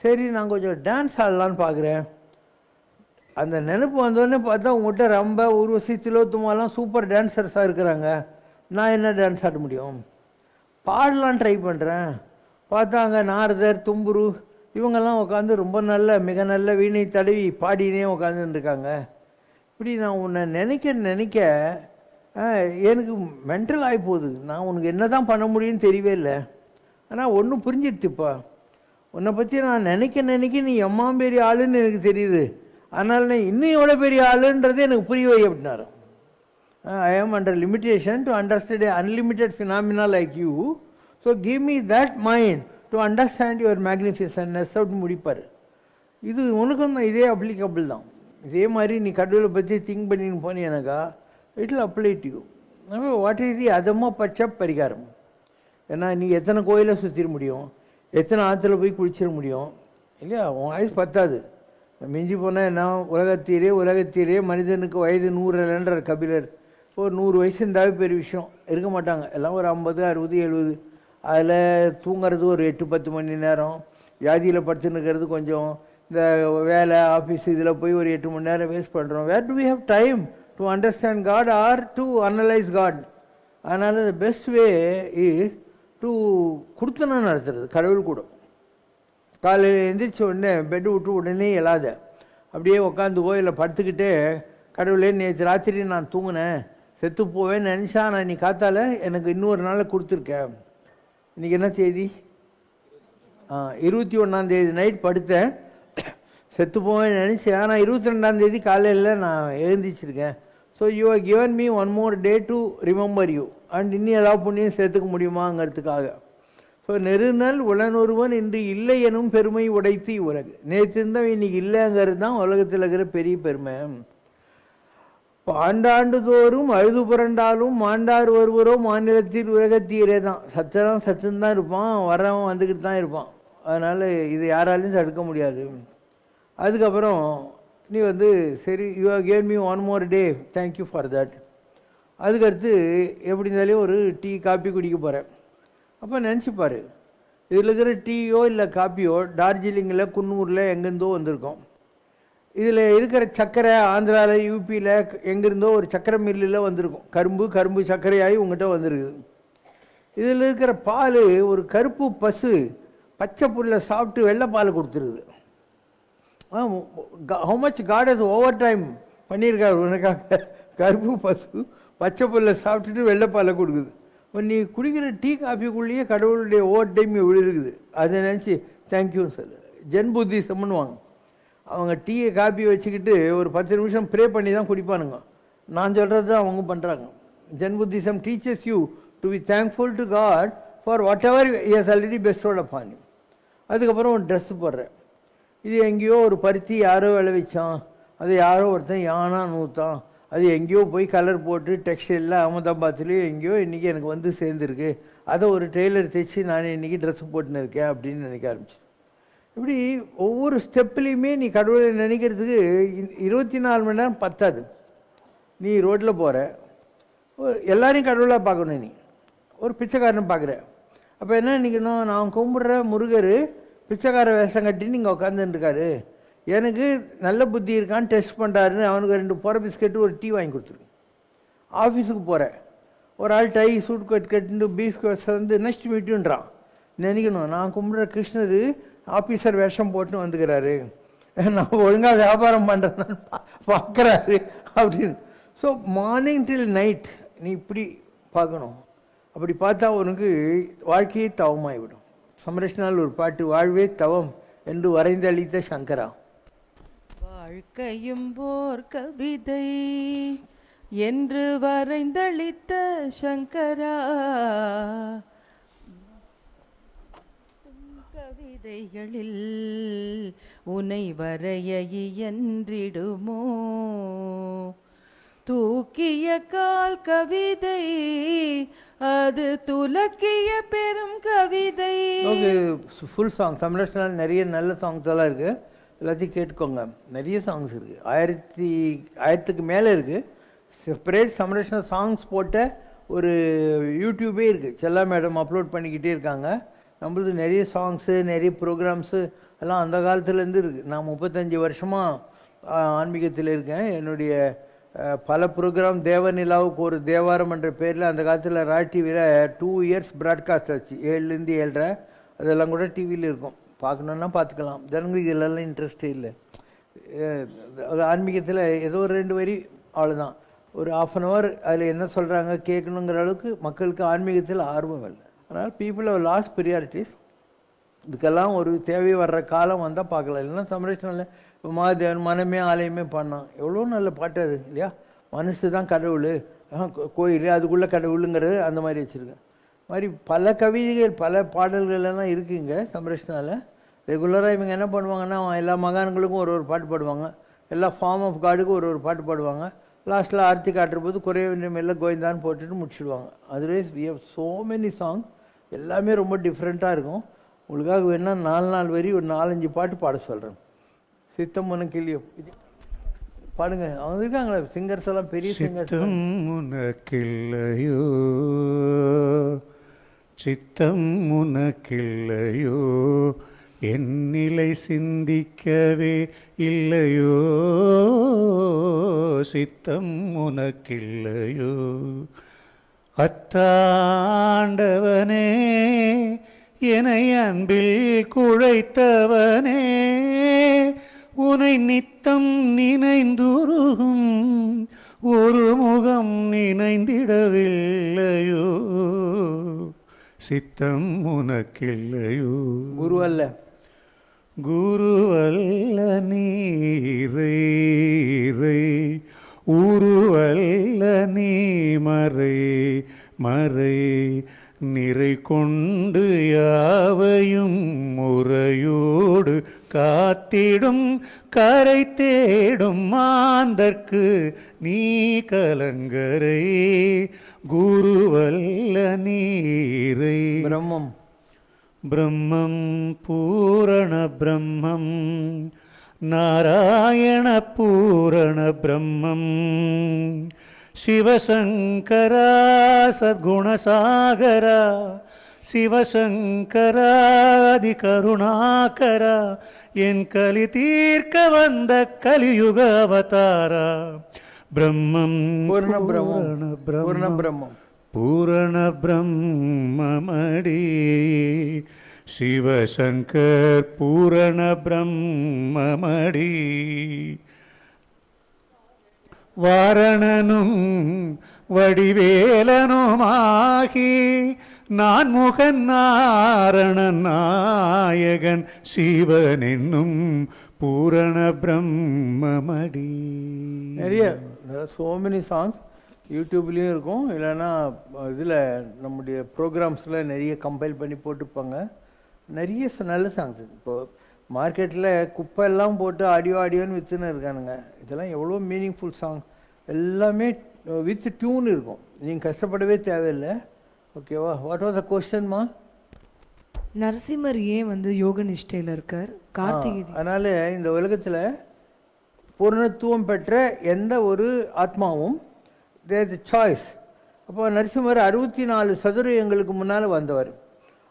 சரி, நான் கொஞ்சம் டான்ஸ் ஆடலான்னு பார்க்குறேன். அந்த நினைப்பு வந்தோடனே பார்த்தா உங்கள்கிட்ட ரொம்ப ஊர்வசி திலோத்துமாலாம் சூப்பர் டான்ஸர்ஸாக இருக்கிறாங்க. நான் என்ன டான்ஸ் ஆட முடியும்? பாடலாம் ட்ரை பண்ணுறேன். பார்த்தா அங்கே நாரதர், தும்புரு இவங்கெல்லாம் உட்காந்து ரொம்ப நல்ல மிக நல்ல வீணை தடவி பாடினே உட்காந்துருக்காங்க. இப்படி நான் உன்னை நினைக்க எனக்கு மென்டல் ஆகி போகுது. நான் உனக்கு என்ன தான் பண்ண முடியும்னு தெரியவே இல்லை. ஆனால் ஒன்றும் புரிஞ்சிடுச்சுப்பா. உன்னை பற்றி நான் நினைக்க நீ எம்மாம்பேரி ஆளுன்னு எனக்கு தெரியுது. அதனால் நான் இன்னும் எவ்வளோ பெரிய ஆளுன்றது எனக்கு புரிய வை அப்படின்னாரு. I am under limitation to understand unlimited phenomena like you. So give me that mind to understand your magnificentness அப்படின்னு முடிப்பார். இது உனக்கும் தான் இதே அப்ளிகபிள் தான். இதே மாதிரி நீ கடவுளை பற்றி திங்க் பண்ணின்னு போனீங்கன்னாக்கா it will apply to you. What is the அதமோ பட்ச பரிகாரம்? ஏன்னா நீ எத்தனை கோயிலை சுற்றிட முடியும், எத்தனை ஆற்றுல போய் குளிச்சிட முடியும் இல்லையா? உன் ஆயுஸ் பத்தாது. மிஞ்சி போனால் என்ன, உலகத்தீரே மனிதனுக்கு வயது 100 இல்லைன்றார் கபிலர். ஒரு 100 வயசு இருந்தாவே பெரிய விஷயம். இருக்க மாட்டாங்க எல்லாம் ஒரு 50, 60, 70. அதில் தூங்கிறது ஒரு 8-10 மணி நேரம், வியாதியில் படுத்துன்னு இருக்கிறது கொஞ்சம், இந்த வேலை ஆஃபீஸ் இதில் போய் ஒரு 8 மணி நேரம் வேஸ்ட் பண்ணுறோம். Where do we have time to understand God or to analyse God? அதனால் the best way is to கொடுத்தனம் நடத்துறது. கடவுள் கூட காலையில் எந்திரிச்ச உடனே பெட்டு விட்டு உடனே எழாத, அப்படியே உட்காந்துக்கோ. இல்லை படுத்துக்கிட்டே கடவுளே நேற்று ராத்திரி நான் தூங்கினேன், செத்து போவேன்னு நினச்சா நான் நீ காத்தால எனக்கு இன்னொரு நாளை கொடுத்துருக்கேன். இன்றைக்கி என்ன தேதி? 21ஆம் தேதி நைட் படுத்தேன், செத்து போவேன்னு நினச்சேன். ஆனால் 22ஆம் தேதி காலையில் நான் எழுந்திரிச்சிருக்கேன். So you are given me one more day to remember you and இன்னும் ஏதாவது புண்ணியம் சேர்த்துக்க முடியுமாங்கிறதுக்காக. ஸோ நெருநல் உளனொருவன் இன்று இல்லை எனும் பெருமை உடைத்து உலகு. நேற்று இருந்தவன் இன்னைக்கு இல்லைங்கிறது தான் உலகத்தில் இருக்கிற பெரிய பெருமை. ஆண்டாண்டு தோறும் அழுது புரண்டாலும் மாண்டார் ஒருவரோ மாநிலத்தில் உலகத்தீரே தான். சத்துன்னு இருப்பான், வரவன் வந்துக்கிட்டு தான் இருப்பான். அதனால் இது யாராலையும் தடுக்க முடியாது. அதுக்கப்புறம் நீ வந்து சரி, you are gave me one more day, thank you for that. அதுக்கடுத்து எப்படி இருந்தாலும் ஒரு டீ காப்பி குடிக்க போகிறேன். அப்போ நினச்சிப்பார், இதில் இருக்கிற டீயோ இல்லை காப்பியோ டார்ஜிலிங்கில், குன்னூரில் எங்கேருந்தோ வந்திருக்கோம். இதில் இருக்கிற சர்க்கரை ஆந்திராவில், யூபியில் எங்கேருந்தோ ஒரு சர்க்கரை மில்லில் வந்திருக்கும். கரும்பு சர்க்கரையாகி உங்கள்கிட்ட வந்திருக்குது. இதில் இருக்கிற பால் ஒரு கருப்பு பசு பச்சை புல்லை சாப்பிட்டு வெள்ளை பால் கொடுத்துருக்குது. How much God has overtime பண்ணியிருக்காரு உனக்காக. கருப்பு பசு பச்சை புல்லை சாப்பிட்டுட்டு வெள்ளை பாலை கொடுக்குது. நீ குடிக்கிற டீ காஃபிக்குள்ளேயே கடவுளுடைய ஓவர் டைம் எவ்வளோ இருக்குது. அதை நினச்சி தேங்க்யூன்னு சொல்லு. ஜென் புத்திசம்னுவாங்க. அவங்க டீயை காப்பி வச்சுக்கிட்டு ஒரு 10 நிமிஷம் ப்ரே பண்ணி தான் குடிப்பானுங்க. நான் சொல்கிறது தான் அவங்க பண்ணுறாங்க. Zen Buddhism teachers you to be thankful to God for whatever is already bestowed upon you. அதுக்கப்புறம் ஒரு ட்ரெஸ்ஸு போடுறேன். இது எங்கேயோ ஒரு பருத்தி யாரோ விளைவிச்சான், அது யாரோ ஒருத்தன் யானா நூற்றான், அது எங்கேயோ போய் கலர் போட்டு டெக்ஸ்டைலில் அகமதாபாத்லேயும் எங்கேயோ இன்றைக்கி எனக்கு வந்து சேர்ந்துருக்கு, அதை ஒரு டெய்லர் தைச்சி நான் இன்றைக்கி ட்ரெஸ்ஸு போட்டுன்னு இருக்கேன் அப்படின்னு நினைக்க ஆரம்பிச்சு. இப்படி ஒவ்வொரு ஸ்டெப்லேயுமே நீ கடவுளை நினைக்கிறதுக்கு 24 மணி நேரம் பத்தாது. நீ ரோட்டில் போகிற, எல்லாரையும் கடவுளாக பார்க்கணும். நீ ஒரு பிச்சைக்காரனை பார்க்குற, அப்போ என்ன நினைக்கணும்? நான் கும்பிட்ற முருகர் பிச்சைக்கார வேஷம் கட்டின்னு இங்கே உட்காந்துருக்காரு, எனக்கு நல்ல புத்தி இருக்கான்னு டெஸ்ட் பண்ணுறாருன்னு அவனுக்கு 2 போகிற பிஸ்கெட்டு ஒரு டீ வாங்கி கொடுத்துருக்கு. ஆஃபீஸுக்கு போகிறேன், ஒரு ஆள் டை சூட் கட்டுன்னு பீஃப் வந்து நெக்ஸ்ட் மீட்டுன்றான். நினைக்கணும், நான் கும்பிட்ற கிருஷ்ணர் ஆஃபீஸர் வேஷம் போட்டுன்னு வந்துக்கிறாரு, நான் ஒழுங்காக வியாபாரம் பண்ணுறேன்னு பார்க்குறாரு அப்படின்னு. ஸோ மார்னிங் டில் நைட் நீ இப்படி பார்க்கணும். அப்படி பார்த்தா உனக்கு வாழ்க்கையே தவமாகிவிடும். சமரஷ்னால் ஒரு பாட்டு, வாழ்வே தவம் என்று வரைந்தளித்த சங்கரா. வாழ்க்கையும் போர் கவிதை என்று வரைந்தளித்த சங்கரா, கவிதைகளில் உனை வரைய இயன்றிடுமோ? தூக்கிய கால் கவிதை அது துலக்கிய பெரும் கவிதை. ஓகே, ஃபுல் சாங் சம்ரட்சணாவில் நிறைய நல்ல சாங்ஸ் எல்லாம் இருக்குது, எல்லாத்தையும் கேட்டுக்கோங்க. நிறைய சாங்ஸ் இருக்குது, 1000க்கு மேலே இருக்குது. செப்பரேட் சம்ரட்சணா சாங்ஸ் போட்ட ஒரு யூடியூபே இருக்குது, செல்லா மேடம் அப்லோட் பண்ணிக்கிட்டே இருக்காங்க. நம்மளது நிறைய சாங்ஸு நிறைய ப்ரோக்ராம்ஸு எல்லாம் அந்த காலத்துலேருந்து இருக்குது. நான் 35 வருஷமாக ஆன்மீகத்தில் இருக்கேன். என்னுடைய பல ப்ரோக்ராம் தேவநிலாவுக்கு ஒரு தேவாரம் என்ற பேரில் அந்த காலத்தில் ராய் டிவியில் 2 இயர்ஸ் ப்ராட்காஸ்ட் ஆச்சு, 7லேருந்து 7:30. அதெல்லாம் கூட டிவியில் இருக்கும், பார்க்கணுன்னா பார்த்துக்கலாம். ஜனங்களுக்கு இதெல்லாம் இன்ட்ரெஸ்டே இல்லை. ஆன்மீகத்தில் ஏதோ ஒரு 2 வரி அவ்வளோதான், ஒரு 1/2 hour அதில் என்ன சொல்கிறாங்க கேட்கணுங்கிற அளவுக்கு மக்களுக்கு ஆன்மீகத்தில் ஆர்வம் இல்லை. அதனால் பீப்புள் ஹவ் லாஸ்ட் ப்ரியாரிட்டிஸ். இதுக்கெல்லாம் ஒரு தேவை வர்ற காலம் வந்தால் பார்க்கலாம். இல்லைன்னா சம்ரட்சணையில் இப்போ மகாதேவன் மனமே ஆலயமே பண்ணான், எவ்வளோ நல்ல பாட்டு அது இல்லையா? மனசு தான் கடவுள், கோயில் அதுக்குள்ளே கடவுளுங்கிறது அந்த மாதிரி வச்சுருக்கேன். மாதிரி பல கவிதைகள் பல பாடல்கள் எல்லாம் இருக்குங்க சம்ரட்சணையில். ரெகுலராக இவங்க என்ன பண்ணுவாங்கன்னா எல்லா மகான்களுக்கும் ஒரு பாட்டு பாடுவாங்க, எல்லா ஃபார்ம் ஆஃப் காடுக்கும் ஒரு பாட்டு பாடுவாங்க. லாஸ்ட்டில் ஆர்த்தி காட்டுற போது குறைய மெல்ல கோவிந்தான்னு போட்டுட்டு முடிச்சுடுவாங்க. அதுலேயே we have so many song, எல்லாமே ரொம்ப டிஃப்ரெண்ட்டாக இருக்கும். உங்களுக்காக வேணால் 4 வரி ஒரு 4-5 பாட்டு பாட சொல்கிறேன். சித்தம் உனக்கு இல்லையோ பாடுங்க, அவங்க இருக்காங்களா சிங்கர்ஸ் எல்லாம், பெரிய சிங்கர்ஸ். சித்தம் உனக்கில்லையோ, சித்தம் உனக்கில்லையோ, என் நிலை சிந்திக்கவே இல்லையோ, சித்தம் உனக்கில்லையோ, அத்தாண்டவனே என்னை அன்பில் குழைத்தவனே, உனை நித்தம் நினைந்துருகும் ஒரு முகம் நினைந்திடவில்லையோ, சித்தம் உனக்கில்லையோ. குருவல்ல குருவல்ல நீரை உருவல்ல நீ மறை மறை நிறை கொண்டு யாவையும் முறையோடு காத்திடும் கரை தேடும் மாந்தர்க்கு நீ கலங்கரை, குருவல்ல நீரை. பிரம்மம் பிரம்மம் பூரண பிரம்மம் நாராயண பூரண பிரம்மம், சிவசங்கரா சத்குணசாகரா சிவசங்கராதி கருணாகரா, என் கலி தீர்க்க வந்த கலியுக அவதாரா. பிரம்மம் பூர்ண பிரம்மம் பூரண பிரம்மமடி, சிவசங்கர் பூரண பிரம்மமடி. வாரணனும் வடிவேலனுமாகி நான் முகன் நாரண நாயகன் சிவன் என்னும் பூரண பிரம்மமடி. நிறைய so many songs யூடியூப்லேயும் இருக்கும், இல்லைன்னா இதில் நம்முடைய ப்ரோக்ராம்ஸில் நிறைய கம்பைல் பண்ணி போட்டுப்பாங்க. நிறைய நல்ல சாங்ஸ். இப்போது மார்க்கெட்டில் குப்பை எல்லாம் போட்டு ஆடியோன்னு விற்றுன்னு இருக்கானுங்க. இதெல்லாம் எவ்வளோ மீனிங்ஃபுல் சாங், எல்லாமே வித் டியூன் இருக்கும், நீங்கள் கஷ்டப்படவே தேவையில்லை. ஓகேவா? வாட் வாஸ் த கொஸ்டின்மா? நரசிம்மர் ஏன் யோக நிஷ்டையில் இருக்கார்? கார்த்திகை அதனால் இந்த உலகத்தில் பூர்ணத்துவம் பெற்ற எந்த ஒரு ஆத்மாவும் தேர் தி சாய்ஸ். அப்போ நரசிம்மர் 64 சதுரங்களுக்கு முன்னால் வந்தவர்,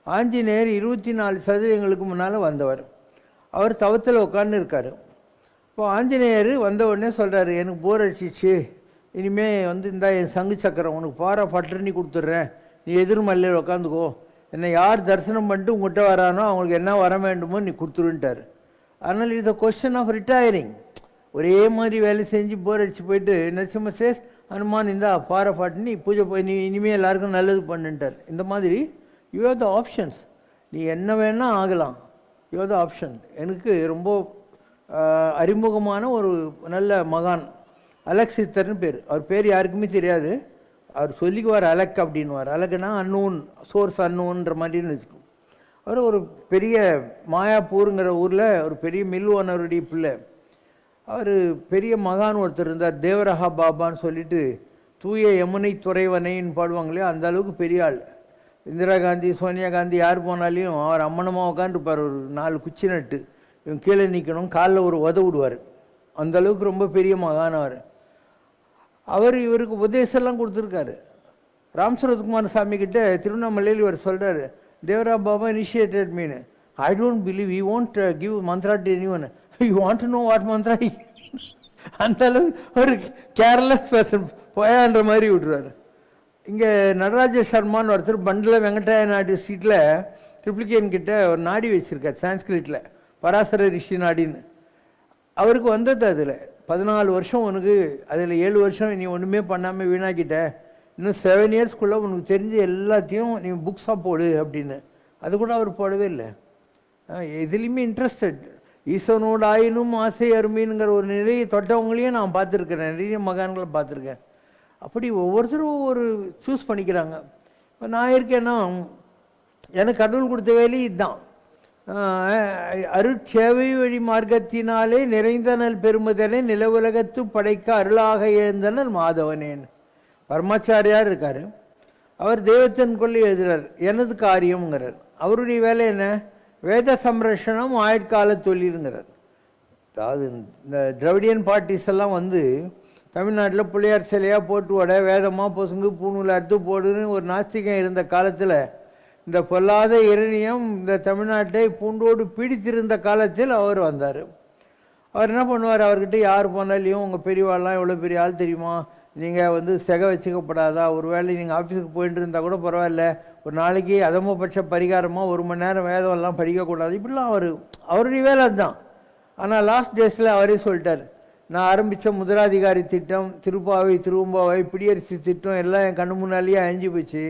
ஆஞ்சநேயர் 24 சதுரங்களுக்கு முன்னால் வந்தவர். அவர் தவத்தில் உட்கார்ந்து இருக்கார். இப்போ ஆஞ்சநேயர் வந்த உடனே சொல்கிறாரு, எனக்கு போர் அடிச்சிச்சு, இனிமேல் இந்த என் சங்கு சக்கரம் உனக்கு பாரா பட்டர்னி கொடுத்துட்றேன், நீ எதிர்மல்லையில் உட்காந்துக்கோ, என்னை யார் தரிசனம் பண்ணிட்டு உங்கள்கிட்ட வரானோ அவங்களுக்கு என்ன வர வேண்டுமோ நீ கொடுத்துருன்ட்டார். அதனால் இது கொஸ்டின் ஆஃப் ரிட்டையரிங். ஒரே மாதிரி வேலை செஞ்சு போர் அடிச்சு போயிட்டு நரசிம்மர் சேஸ், ஹனுமான் இந்தா பாறை பாட்டு நீ பூஜை போய் நீ இனிமேல் எல்லாருக்கும் நல்லது பண்ணுன்ட்டார். இந்த மாதிரி யூ ஹேவ் த ஆப்ஷன்ஸ், நீ என்ன வேணால் ஆகலாம், யூ ஹேவ் த ஆப்ஷன். எனக்கு ரொம்ப அறிமுகமான ஒரு நல்ல மகான் அலெக்சித்தர்னு பேர். அவர் பேர் யாருக்குமே தெரியாது, அவர் சொல்லிக்குவார் அலக் அப்படின்வார். அலக்குனா அன்னூன், சோர்ஸ் அன்னூன்ற மாதிரின்னு வச்சுக்கோ. அவர் ஒரு பெரிய மாயாப்பூருங்கிற ஊரில் ஒரு பெரிய மில் ஓனருடைய பிள்ளை. அவர் பெரிய மகான் ஒருத்தர் இருந்தார், தேவரஹா பாபான்னு சொல்லிட்டு, தூய யமுனை துறைவனைன்னு பாடுவாங்களே அந்த அளவுக்கு பெரிய ஆள். இந்திரா காந்தி, சோனியா காந்தி யார் போனாலையும் அவர் அம்மனமாக உட்காந்துருப்பார், ஒரு 4 குச்சி நட்டு, இவன் கீழே நிற்கணும், காலில் ஒரு உத விடுவார். அந்த அளவுக்கு ரொம்ப பெரிய மகான் அவர். அவர் இவருக்கு உபதேசம்லாம் கொடுத்துருக்காரு. ராம் சரத்குமார் சாமி கிட்ட திருவண்ணாமலையில் இவர் சொல்கிறார், Devara Baba initiated mean, I don't believe, you want give Mantra to anyone, you want to know what Mantra. அந்த அளவுக்கு ஒரு கேர்லெஸ் பர்சன், போயான்ற மாதிரி விட்டுருவார். இங்கே நடராஜ சர்மான்னு ஒருத்தர் பண்டில் வெங்கடாய நாடு ஸ்ட்ரீட்டில் ட்ரிப்ளிகேன் கிட்ட ஒரு நாடி வச்சுருக்கார் சான்ஸ்கிரிட்டில், பராசர ரிஷி நாடின்னு. அவருக்கு வந்தது அதில் 14 வருஷம் உனக்கு, அதில் 7 வருஷம் நீ ஒன்றுமே பண்ணாமல் வீணாக்கிட்ட, இன்னும் 7 இயர்ஸ்க்குள்ளே உனக்கு தெரிஞ்ச எல்லாத்தையும் நீ புக்ஸாக போடு அப்படின்னு. அது கூட அவர் போடவே இல்லை. எதுலேயுமே இன்ட்ரெஸ்டட். ஈசனோட ஆயினும் ஆசை அருமைங்கிற ஒரு நிலையை தொட்டவங்களையும் நான் பார்த்துருக்கிறேன், நிறைய மகான்களை பார்த்துருக்கேன். அப்படி ஒவ்வொருத்தரும் ஒவ்வொரு சூஸ் பண்ணிக்கிறாங்க. இப்போ நான் இருக்கேன்னா எனக்கு கடவுள் கொடுத்த வேலை இதுதான். அருட்சேவை வழி மார்க்கத்தினாலே நிறைந்தனல் பெருமதனை நிலவுலகத்து படைக்க அருளாக எழுந்தனல் மாதவனேன். பரமாச்சாரியார் இருக்கார், அவர் தெய்வத்தின் கொள்ளை எழுதுகிறார், எனது காரியம்ங்கிறார். அவருடைய வேலை என்ன? வேத சம்ரட்சணம் ஆயுட்கால தொழிலுங்கிறார். அதாவது இந்த திராவிடியன் பார்ட்டிஸ் எல்லாம் வந்து தமிழ்நாட்டில் பிள்ளையார் சிலையாக போட்டு வட வேதமாக பொசுங்கு பூணூல் அறுத்து போடுன்னு ஒரு நாஸ்திகம் இருந்த காலத்தில், இந்த பொல்லாத இரணியம் இந்த தமிழ்நாட்டை பூண்டோடு பீடித்திருந்த காலத்தில் அவர் வந்தார். அவர் என்ன பண்ணுவார், அவர்கிட்ட யார் போனாலையும் உங்கள் பெரியவாள்லாம் எவ்வளோ பெரிய ஆள் தெரியுமா, நீங்கள் வந்து செகை வச்சுக்கப்படாதா, ஒரு வேளை நீங்கள் ஆஃபீஸுக்கு போயிட்டு இருந்தால் கூட பரவாயில்ல, ஒரு நாளைக்கு அதமபட்ச பரிகாரமாக 1 மணி நேரம் வேதம்லாம் படிக்கக்கூடாது, இப்படிலாம் அவருடைய வேலை அதுதான். ஆனால் லாஸ்ட் டேஸில் அவரே சொல்லிட்டார், நான் ஆரம்பித்த முதலாதிகாரி திட்டம், திருப்பாவை திருவம்பாவை பிடியரிசி திட்டம் எல்லாம் என் கண்ணு முன்னாலேயே அழிஞ்சு போச்சு.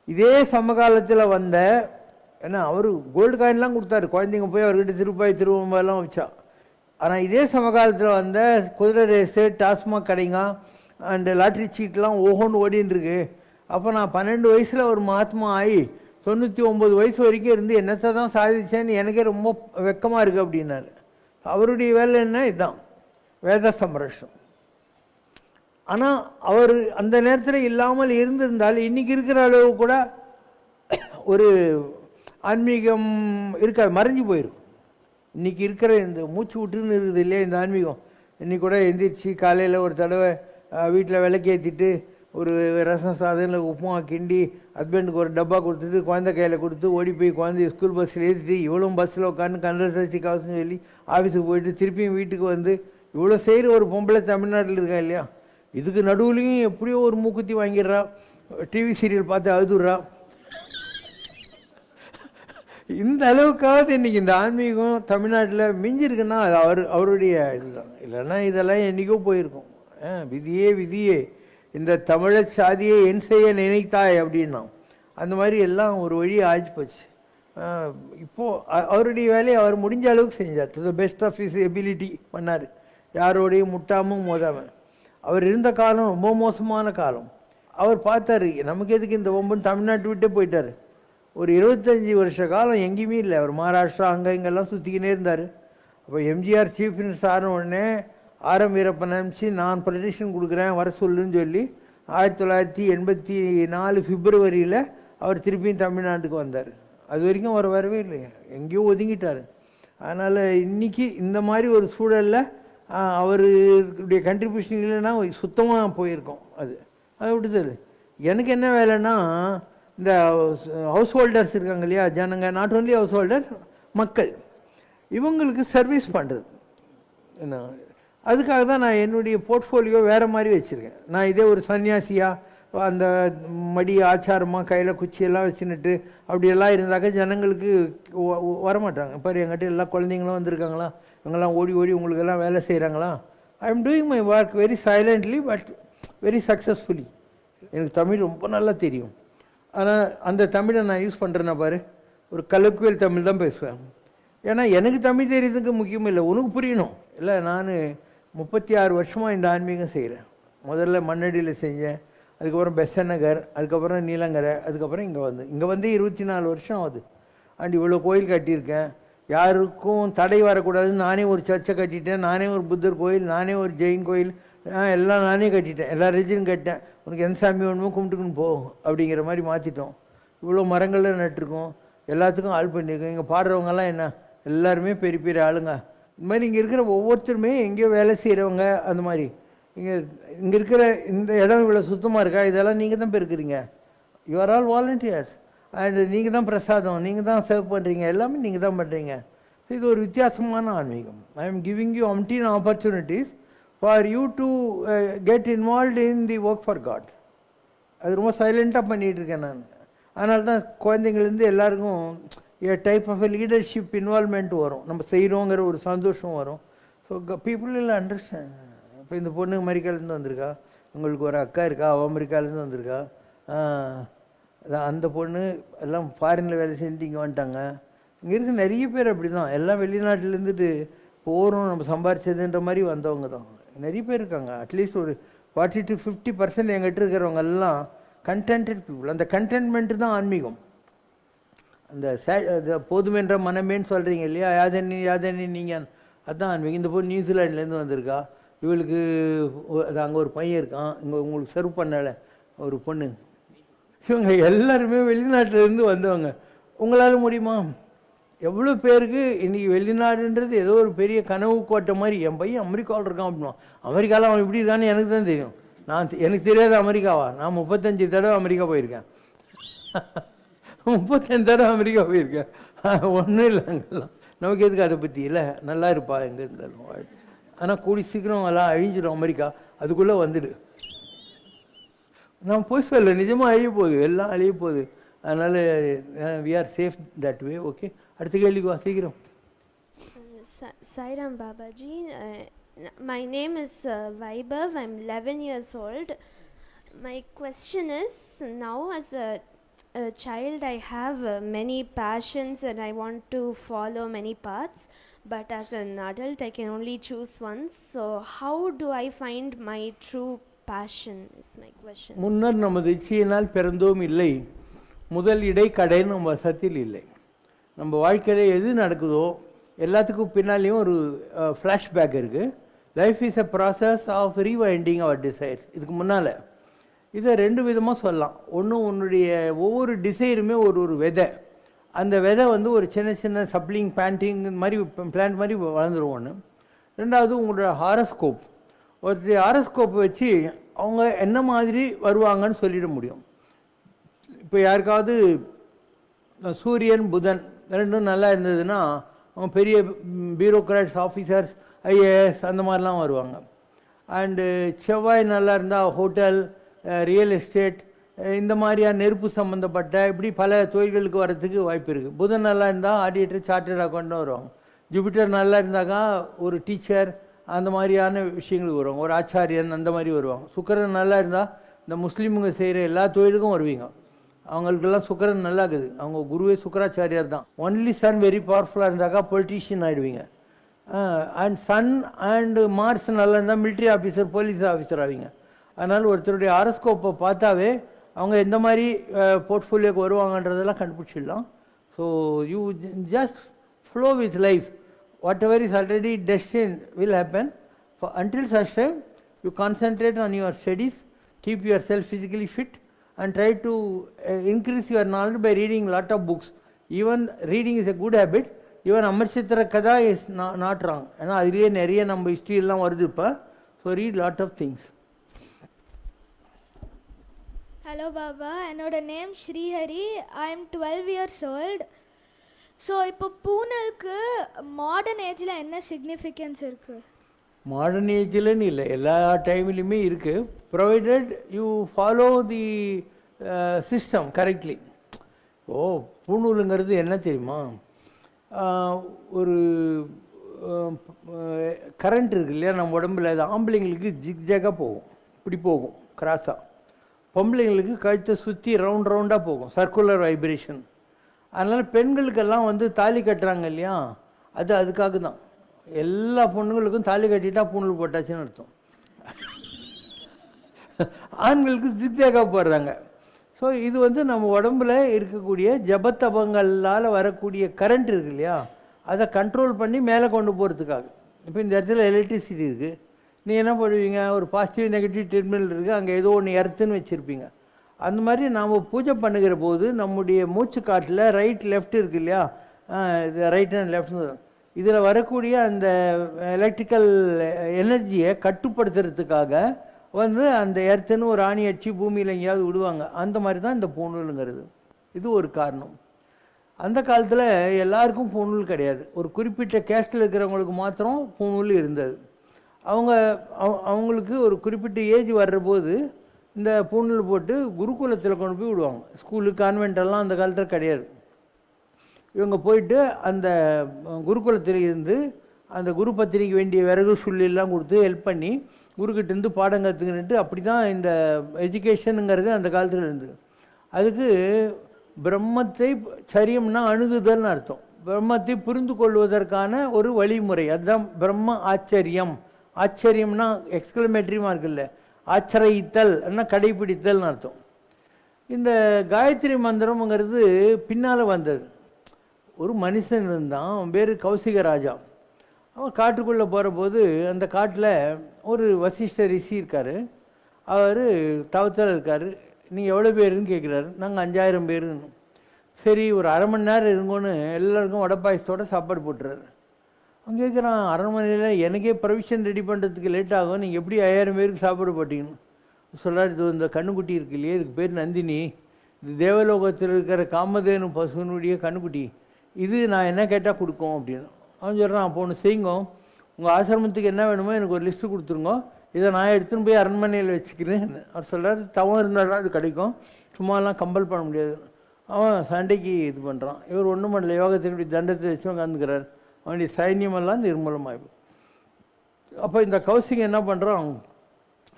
இதே சமகாலத்தில் வந்த, ஏன்னா அவர் கோல்டு காயின்லாம் கொடுத்தாரு, குழந்தைங்க போய் அவர்கிட்ட திருப்பாவை திருவம்பாவெல்லாம் வச்சா. ஆனால் இதே சமகாலத்தில் வந்த குதிரை ரேஸு, டாஸ்மாக் கடைங்க அண்டு லாட்ரி சீட்லாம் ஓஹோன்னு ஓடின்னு இருக்கு. அப்போ நான் 12 வயசில் ஒரு மகாத்மா ஆகி 99 வயசு வரைக்கும் இருந்து என்னத்தை தான் சாதிச்சேன்னு எனக்கே ரொம்ப வெக்கமாக இருக்குது அப்படின்னாரு. அவருடைய வேலை என்ன? இதுதான் வேத சம்ரட்சணம். ஆனால் அவர் அந்த நேரத்தில் இல்லாமல் இருந்திருந்தால் இன்றைக்கி இருக்கிற அளவு கூட ஒரு ஆன்மீகம் இருக்காது, மறைஞ்சு போயிருக்கும். இன்றைக்கி இருக்கிற இந்த மூச்சு விட்டுன்னு இருக்குது இல்லையா இந்த ஆன்மீகம், இன்றைக்கி கூட எந்திரிச்சு காலையில் ஒரு தடவை வீட்டில் விளக்கேற்றிட்டு ஒரு ரசம் சாதம் இல்லை உப்புமா கிண்டி ஹஸ்பண்டுக்கு ஒரு டப்பா கொடுத்துட்டு குழந்தை கையில் கொடுத்து ஓடி போய் குழந்தைய ஸ்கூல் பஸ்ஸில் ஏற்றிட்டு இவ்வளோ பஸ்ஸில் உட்காந்து கந்தசச்சி காசுன்னு சொல்லி ஆஃபீஸுக்கு போயிட்டு திருப்பியும் வீட்டுக்கு வந்து இவ்வளோ செய்கிற ஒரு பொம்பளை தமிழ்நாட்டில் இருக்கா இல்லையா. இதுக்கு நடுவுலையும் எப்படியோ ஒரு மூக்குத்தி வாங்கிடுறா, டிவி சீரியல் பார்த்து அழுதுடுறா. இந்த அளவுக்காவது இன்றைக்கி இந்த ஆன்மீகம் தமிழ்நாட்டில் மிஞ்சிருக்குன்னா அது அவருடைய இதுதான். இல்லைன்னா இதெல்லாம் என்றைக்கோ போயிருக்கும். விதியே விதியே இந்த தமிழை சாதியை என் செய்ய நினைத்தாய் அப்படின்னா அந்த மாதிரி எல்லாம் ஒரு வழி ஆச்சு போச்சு. இப்போது அவருடைய வேலையை அவர் முடிஞ்ச அளவுக்கு செஞ்சார், to the best of his ability பண்ணார், யாரோடையும் முட்டாமல் மோதாமல். அவர் இருந்த காலம் ரொம்ப மோசமான காலம். அவர் பார்த்தாரு நமக்கு எதுக்கு இந்த ஒம்பன், தமிழ்நாட்டு விட்டே போயிட்டார். ஒரு 25 வருஷ காலம் எங்கேயுமே இல்லை, அவர் மகாராஷ்டிரா அங்கே இங்கெல்லாம் சுற்றிக்கினே இருந்தார். அப்போ எம்ஜிஆர் சீஃப் மினிஸ்டர் ஆன உடனே ஆர்.எம். வீரப்பன் அனுப்பிச்சு நான் பெட்டிஷன் கொடுக்குறேன் வர சொல்லுன்னு சொல்லி 1984 பிப்ரவரியில் அவர் திருப்பியும் தமிழ்நாட்டுக்கு வந்தார். அது வரைக்கும் அவர் வரவே இல்லை, எங்கேயோ ஒதுங்கிட்டார். அதனால் இன்றைக்கி இந்த மாதிரி ஒரு சூழலில் அவருடைய கண்ட்ரிபியூஷன் இல்லைன்னா சுத்தமாக போயிருக்கோம். அதை விட்டுதல். எனக்கு என்ன வேலைன்னா இந்த ஹவுஸ் ஹோல்டர்ஸ் இருக்காங்க இல்லையா, ஜனங்க, நாட் ஓன்லி ஹவுஸ் ஹோல்டர், மக்கள், இவங்களுக்கு சர்வீஸ் பண்ணுறது என்ன. அதுக்காக தான் நான் என்னுடைய போர்ட்ஃபோலியோ வேறு மாதிரி வச்சுருக்கேன். நான் இதே ஒரு சன்னியாசியாக அந்த மடி ஆச்சாரமாக கையில் குச்சியெல்லாம் வச்சுன்னுட்டு அப்படியெல்லாம் இருந்தாக்க ஜனங்களுக்கு வரமாட்டாங்க. பாரு என்கிட்ட எல்லா குழந்தைங்களும் வந்திருக்காங்களா, இவங்கெல்லாம் ஓடி ஓடி உங்களுக்கெல்லாம் வேலை செய்கிறாங்களா. I am doing my work very silently but very successfully. எனக்கு தமிழ் ரொம்ப நல்லா தெரியும். ஆனால் அந்த தமிழை நான் யூஸ் பண்ணுறேன்னா பாரு, ஒரு கலக்குவல் தமிழ் தான் பேசுவேன். ஏன்னா எனக்கு தமிழ் தெரியறதுக்கு முக்கியம் இல்லை, உனக்கு புரியணும். இல்லை, நான் 36 வருஷமாக இந்த ஆன்மீகம் செய்கிறேன். முதல்ல மண்ணடியில் செஞ்சேன், அதுக்கப்புறம் பெசன் நகர், அதுக்கப்புறம் நீலங்கரை, அதுக்கப்புறம் இங்கே வந்து 24 வருஷம் ஆகுது. அண்ட் இவ்வளோ கோயில் கட்டியிருக்கேன். யாருக்கும் தடை வரக்கூடாது. நானே ஒரு சர்ச்சை கட்டிட்டேன், நானே ஒரு புத்தர் கோயில், நானே ஒரு ஜெயின் கோயில், எல்லாம் நானே கட்டிட்டேன், எல்லா ரிலிஜனும் கட்டிட்டேன், உனக்கு எந்த சாமி வேணுமோ கும்பிட்டுக்குன்னு போ அப்படிங்கிற மாதிரி மாற்றிட்டோம். இவ்வளோ மரங்கள்லாம் நட்டுருக்கோம், எல்லாத்துக்கும் ஆள் பண்ணியிருக்கோம். இங்கே பாடுறவங்கெல்லாம் என்ன எல்லாருமே பெரிய பெரிய ஆளுங்க. இந்த மாதிரி இங்கே இருக்கிற ஒவ்வொருத்தருமே எங்கேயோ வேலை செய்கிறவங்க. அந்த மாதிரி இங்கே இருக்கிற இந்த இடம் இவ்வளோ சுத்தமாக இருக்கா, இதெல்லாம் நீங்கள் தான் பெருக்கிறீங்க. You are all volunteers. And நீங்கள் தான் பிரசாதம், நீங்கள் தான் சர்வ் பண்ணுறீங்க, எல்லாமே நீங்கள் தான் பண்ணுறீங்க. இது ஒரு வித்தியாசமான ஆன்மீகம். I am giving you umpteen opportunities for you to get involved in the work for God. அது ரொம்ப சைலண்ட்டாக பண்ணிகிட்டு இருக்கேன் நான். அதனால தான் குழந்தைங்கள்லேருந்து எல்லாருக்கும் டைப் ஆஃப் லீடர்ஷிப் இன்வால்மெண்ட் வரும், நம்ம செய்கிறோங்கிற ஒரு சந்தோஷம் வரும். ஸோ பீப்புள் இல்லை அண்டர்ஸ்டாண்ட். இப்போ இந்த பொண்ணு அமெரிக்காலேருந்து வந்திருக்கா, உங்களுக்கு ஒரு அக்கா இருக்கா, அவள் அமெரிக்காலேருந்து வந்திருக்கா, அந்த பொண்ணு எல்லாம் ஃபாரினில் வேலை செஞ்சுட்டு இங்கே வந்துட்டாங்க. இங்கே இருக்க நிறைய பேர் அப்படி தான், எல்லாம் வெளிநாட்டிலேருந்துட்டு போகிறோம் நம்ம சம்பாரிச்சதுன்ற மாதிரி வந்தவங்க தான் நிறைய பேர் இருக்காங்க. அட்லீஸ்ட் ஒரு 40 to 50% எங்கிட்ட இருக்கிறவங்க எல்லாம் கண்டென்டட் பீப்புள். அந்த கண்டென்ட்மெண்ட்டு தான் ஆன்மீகம். அந்த போதுமென்ற மனமேன்னு சொல்கிறீங்க இல்லையா, யாதனி யாதனி நீங்கள், அதுதான் ஆன்மீகம். இந்த பொண்ணு நியூசிலாண்ட்லேருந்து வந்திருக்கா, இவளுக்கு அது அங்கே ஒரு பையன் இருக்கான், இங்கே உங்களுக்கு சர்வ் பண்ணலை ஒரு பொண்ணு. இவங்க எல்லாருமே வெளிநாட்டிலேருந்து வந்தவங்க. உங்களால் முடியுமா? எவ்வளோ பேருக்கு இன்றைக்கி வெளிநாடுன்றது ஏதோ ஒரு பெரிய கனவு கோட்டை மாதிரி. என் பையன் அமெரிக்காவில் இருக்கான் அப்படின்னா, அமெரிக்காவில் அவன் இப்படி தானே எனக்கு தான் தெரியும். எனக்கு தெரியாத அமெரிக்காவா? நான் 35 தடவை அமெரிக்கா போயிருக்கேன். 35 தடவை அமெரிக்கா போயிருக்கேன். ஒன்றும் இல்லை, அங்கெல்லாம் நமக்கு எதுக்கு அதை பற்றி இல்லை, நல்லா இருப்பா எங்கே இருந்தாலும். ஆனால் கூடி சீக்கிரம் எல்லாம் அழிஞ்சிடும் அமெரிக்கா, அதுக்குள்ளே வந்துடு. நான் போய் சொல்ல, நிஜமாக அழிய போகுது, எல்லாம் அழிய போகுது. அதனால் we are safe that way. Okay, அடுத்த கேள்விக்கு வா சீக்கிரம். Sairam Babaji, my name is Vaibhav. I'm 11 years old. My question is, now as a child I have many passions and I want to follow many paths, but as an adult I can only choose one. So how do I find my true passion is my question. முன்னர் நமது இச்சையினால் பிறந்தோம் இல்லை, முதல் இடை கடை நம்ம வசத்தில் இல்லை. நம்ம வாழ்க்கையில் எது நடக்குதோ எல்லாத்துக்கும் பின்னாலேயும் ஒரு ஃப்ளாஷ்பேக் இருக்குது. Life is a process of rewinding our desires. இதுக்கு முன்னால் இதை 2 விதமாக சொல்லலாம். ஒன்று, உன்னுடைய ஒவ்வொரு டிசைருமே ஒரு விதை. அந்த விதை ஒரு சின்ன சின்ன சப்ளிங் பேண்டிங் மாதிரி பிளான்ட் மாதிரி வளர்ந்துடும் ஒன்று. ரெண்டாவது, உங்களோட ஹாரஸ்கோப். ஒருத்தர் ஹாரஸ்கோப்பை வச்சு அவங்க என்ன மாதிரி வருவாங்கன்னு சொல்லிட முடியும். இப்போ யாருக்காவது சூரியன் புதன் ரெண்டும் நல்லா இருந்ததுன்னா அவங்க பெரிய பியூரோக்ராட்ஸ், ஆஃபீஸர்ஸ், ஐஏஎஸ் அந்த மாதிரிலாம் வருவாங்க. அண்டு செவ்வாய் நல்லா இருந்தால் ஹோட்டல், ரியல் எஸ்டேட், இந்த மாதிரியான நெருப்பு சம்மந்தப்பட்ட இப்படி பல தொழில்களுக்கு வரத்துக்கு வாய்ப்பு இருக்குது. புதன் நல்லா இருந்தால் ஆடிட்டர், சார்ட்டர்ட் அக்கௌண்ட்டும் வருவாங்க. ஜூபிட்டர் நல்லா இருந்தாக்கா ஒரு டீச்சர், அந்த மாதிரியான விஷயங்களுக்கு வருவாங்க. ஒரு ஆச்சாரியன் அந்த மாதிரி வருவாங்க. சுக்கிரன் நல்லா இருந்தால் இந்த முஸ்லீமுங்க செய்கிற எல்லா தொழிலுக்கும் வருவீங்க. அவங்களுக்கெல்லாம் சுக்கிரன் நல்லா இருக்குது, அவங்க குருவே சுக்கராச்சாரியார் தான். ஒன்லி சன் வெரி பவர்ஃபுல்லாக இருந்தாக்கா பொலிட்டீஷியன் ஆகிடுவீங்க. அண்ட் சன் அண்ட் மார்ஸ் நல்லா இருந்தால் மிலிட்ரி ஆஃபீஸர், போலீஸ் ஆஃபீஸர் ஆவீங்க. அதனால் ஒருத்தருடைய ஹாரோஸ்கோப்பை பார்த்தாவே அவங்க எந்த மாதிரி போர்ட்ஃபோலியோக்கு வருவாங்கன்றதெல்லாம் கண்டுபிடிச்சிடலாம். So you just flow with life. Whatever is already destined will happen. Until such time you concentrate on your studies, keep yourself physically fit and try to increase your knowledge by reading lot of books. Even reading is a good habit. Even Amarchitra Kada is not wrong. ஏன்னா அதுலேயே நிறைய நம்ம history எல்லாம் வருது இப்போ. So read lot of things. Hello Baba, என்னோட name Srihari. I am 12 years old. So இப்போ பூனலுக்கு மாடர்ன் ஏஜில் என்ன சிக்னிஃபிகன்ஸ் இருக்குது? மாடர்ன் ஏஜில்னு இல்லை, எல்லா டைம்லையுமே இருக்குது, provided you follow the system correctly. பூணூலுங்கிறது என்ன தெரியுமா? ஒரு கரண்ட் இருக்கு இல்லையா நம்ம உடம்புல, அது ஆம்பளைங்களுக்கு ஜிக்ஜாக போகும், இப்படி போகும் கிராஸாக. பொம்பளைங்களுக்கு கழுத்தை சுற்றி ரவுண்டாக போகும், சர்க்குலர் வைப்ரேஷன். அதனால் பெண்களுக்கெல்லாம் தாலி கட்டுறாங்க இல்லையா, அது அதுக்காக தான். எல்லா பொண்ணுங்களுக்கும் தாலி கட்டிட்டா பூணூல் போட்டாச்சுன்னு அர்த்தம். ஆண்களுக்கு ஜிக்ஜாக போடுறாங்க. ஸோ இது நம்ம உடம்புல இருக்கக்கூடிய ஜபத்தபங்களால் வரக்கூடிய கரண்ட் இருக்கு இல்லையா, அதை கண்ட்ரோல் பண்ணி மேலே கொண்டு போகிறதுக்காக. இப்போ இந்த இடத்துல எலக்ட்ரிசிட்டி இருக்குது, நீங்கள் என்ன பண்ணுவீங்க, ஒரு பாசிட்டிவ் நெகட்டிவ் டெர்மினல் இருக்குது, அங்கே ஏதோ ஒன்று எர்த்துன்னு வச்சுருப்பீங்க. அந்த மாதிரி நாம் பூஜை பண்ணுகிற போது நம்முடைய மூச்சு காட்டில் ரைட் லெஃப்ட் இருக்குது இல்லையா, இது ரைட் அண்ட் லெஃப்ட், இதில் வரக்கூடிய அந்த எலக்ட்ரிக்கல் எனர்ஜியை கட்டுப்படுத்துறதுக்காக வந்து அந்த எர்த்துன்னு ஒரு ஆணி அடிச்சு பூமியில் எங்கேயாவது விடுவாங்க. அந்த மாதிரி தான் இந்த பூணூலுங்கிறது. இது ஒரு காரணம். அந்த காலத்தில் எல்லாருக்கும் பூணூல் கிடையாது, ஒரு குறிப்பிட்ட கேஸ்டில் இருக்கிறவங்களுக்கு மாத்திரம் பூணூல் இருந்தது. அவங்களுக்கு ஒரு குறிப்பிட்ட ஏஜ் வர்ற போது இந்த பூணூல் போட்டு குருகுலத்தில் கொண்டு போய் விடுவாங்க. ஸ்கூலு கான்வென்டெல்லாம் அந்த காலத்தில் கிடையாது. இவங்க போயிட்டு அந்த குருகுலத்தில் இருந்து அந்த குரு பத்திரிக்கு வேண்டிய விறகு சுள்ளெல்லாம் கொடுத்து ஹெல்ப் பண்ணி குருக்கிட்டேருந்து பாடம் கற்றுக்கிட்டு அப்படி தான் இந்த எஜுகேஷனுங்கிறது அந்த காலத்தில் இருந்தது. அதுக்கு பிரம்மத்தை சரியம்னா அணுகுதல்னு அர்த்தம். பிரம்மத்தை புரிந்து கொள்வதற்கான ஒரு வழிமுறை, அதுதான் பிரம்ம ஆச்சரியம். ஆச்சரியம்னா எக்ஸ்கிளமேட்டரி மார்க் இல்லை, ஆச்சரித்தல்னா கடைபிடித்தல்னு அர்த்தம். இந்த காயத்ரி மந்திரம்ங்கிறது பின்னால் வந்தது. ஒரு மனுஷன் இருந்தான், அவன் பேர் கௌசிக ராஜா. அவன் காட்டுக்குள்ளே போகிற போது அந்த காட்டில் ஒரு வசிஷ்ட ரிஷி இருக்கார். அவர் தவத்தில் இருக்கார். நீங்கள் எவ்வளோ பேருன்னு கேட்குறாரு. நாங்கள் 5000 பேருன்னு. சரி, ஒரு அரை மணி நேரம் இருங்கன்னு எல்லாருக்கும் வடப்பாயசத்தோடு சாப்பாடு போட்டுறாரு. அவன் கேட்குறான், அரை மணியில் எனக்கே ப்ரொவிஷன் ரெடி பண்ணுறதுக்கு லேட் ஆகும், நீங்கள் எப்படி 5000 பேருக்கு சாப்பாடு போட்டிங்கன்னு சொல்கிறார். இது இந்த கண்ணுக்குட்டி இருக்கு இல்லையே, இதுக்கு பேர் நந்தினி, இது தேவலோகத்தில் இருக்கிற காமதேனு பசுனுடைய கண்ணுக்குட்டி, இது நான் என்ன கேட்டால் கொடுக்கும் அப்படின்னு. அவன் சொல்கிறான், அப்போ ஒன்று செய்யுங்க, உங்கள் ஆசிரமத்துக்கு என்ன வேணுமோ எனக்கு ஒரு லிஸ்ட்டு கொடுத்துருங்க, இதை நான் எடுத்துன்னு போய் அரண்மனையில் வச்சுக்கிறேன். அவர் சொல்கிறார், தவம் இருந்தால் தான் அது கிடைக்கும், சும்மாலாம் கம்பல் பண்ண முடியாது. அவன் சண்டைக்கு இது பண்ணுறான். இவர் ஒன்றும் பண்ணல, யோகத்தினுடைய தண்டத்தை வச்சு உட்காந்துக்கிறார். அவனுடைய சைன்யமெல்லாம் நிர்மூலமாகும். அப்போ இந்த கௌசிகம் என்ன பண்ணுறான்,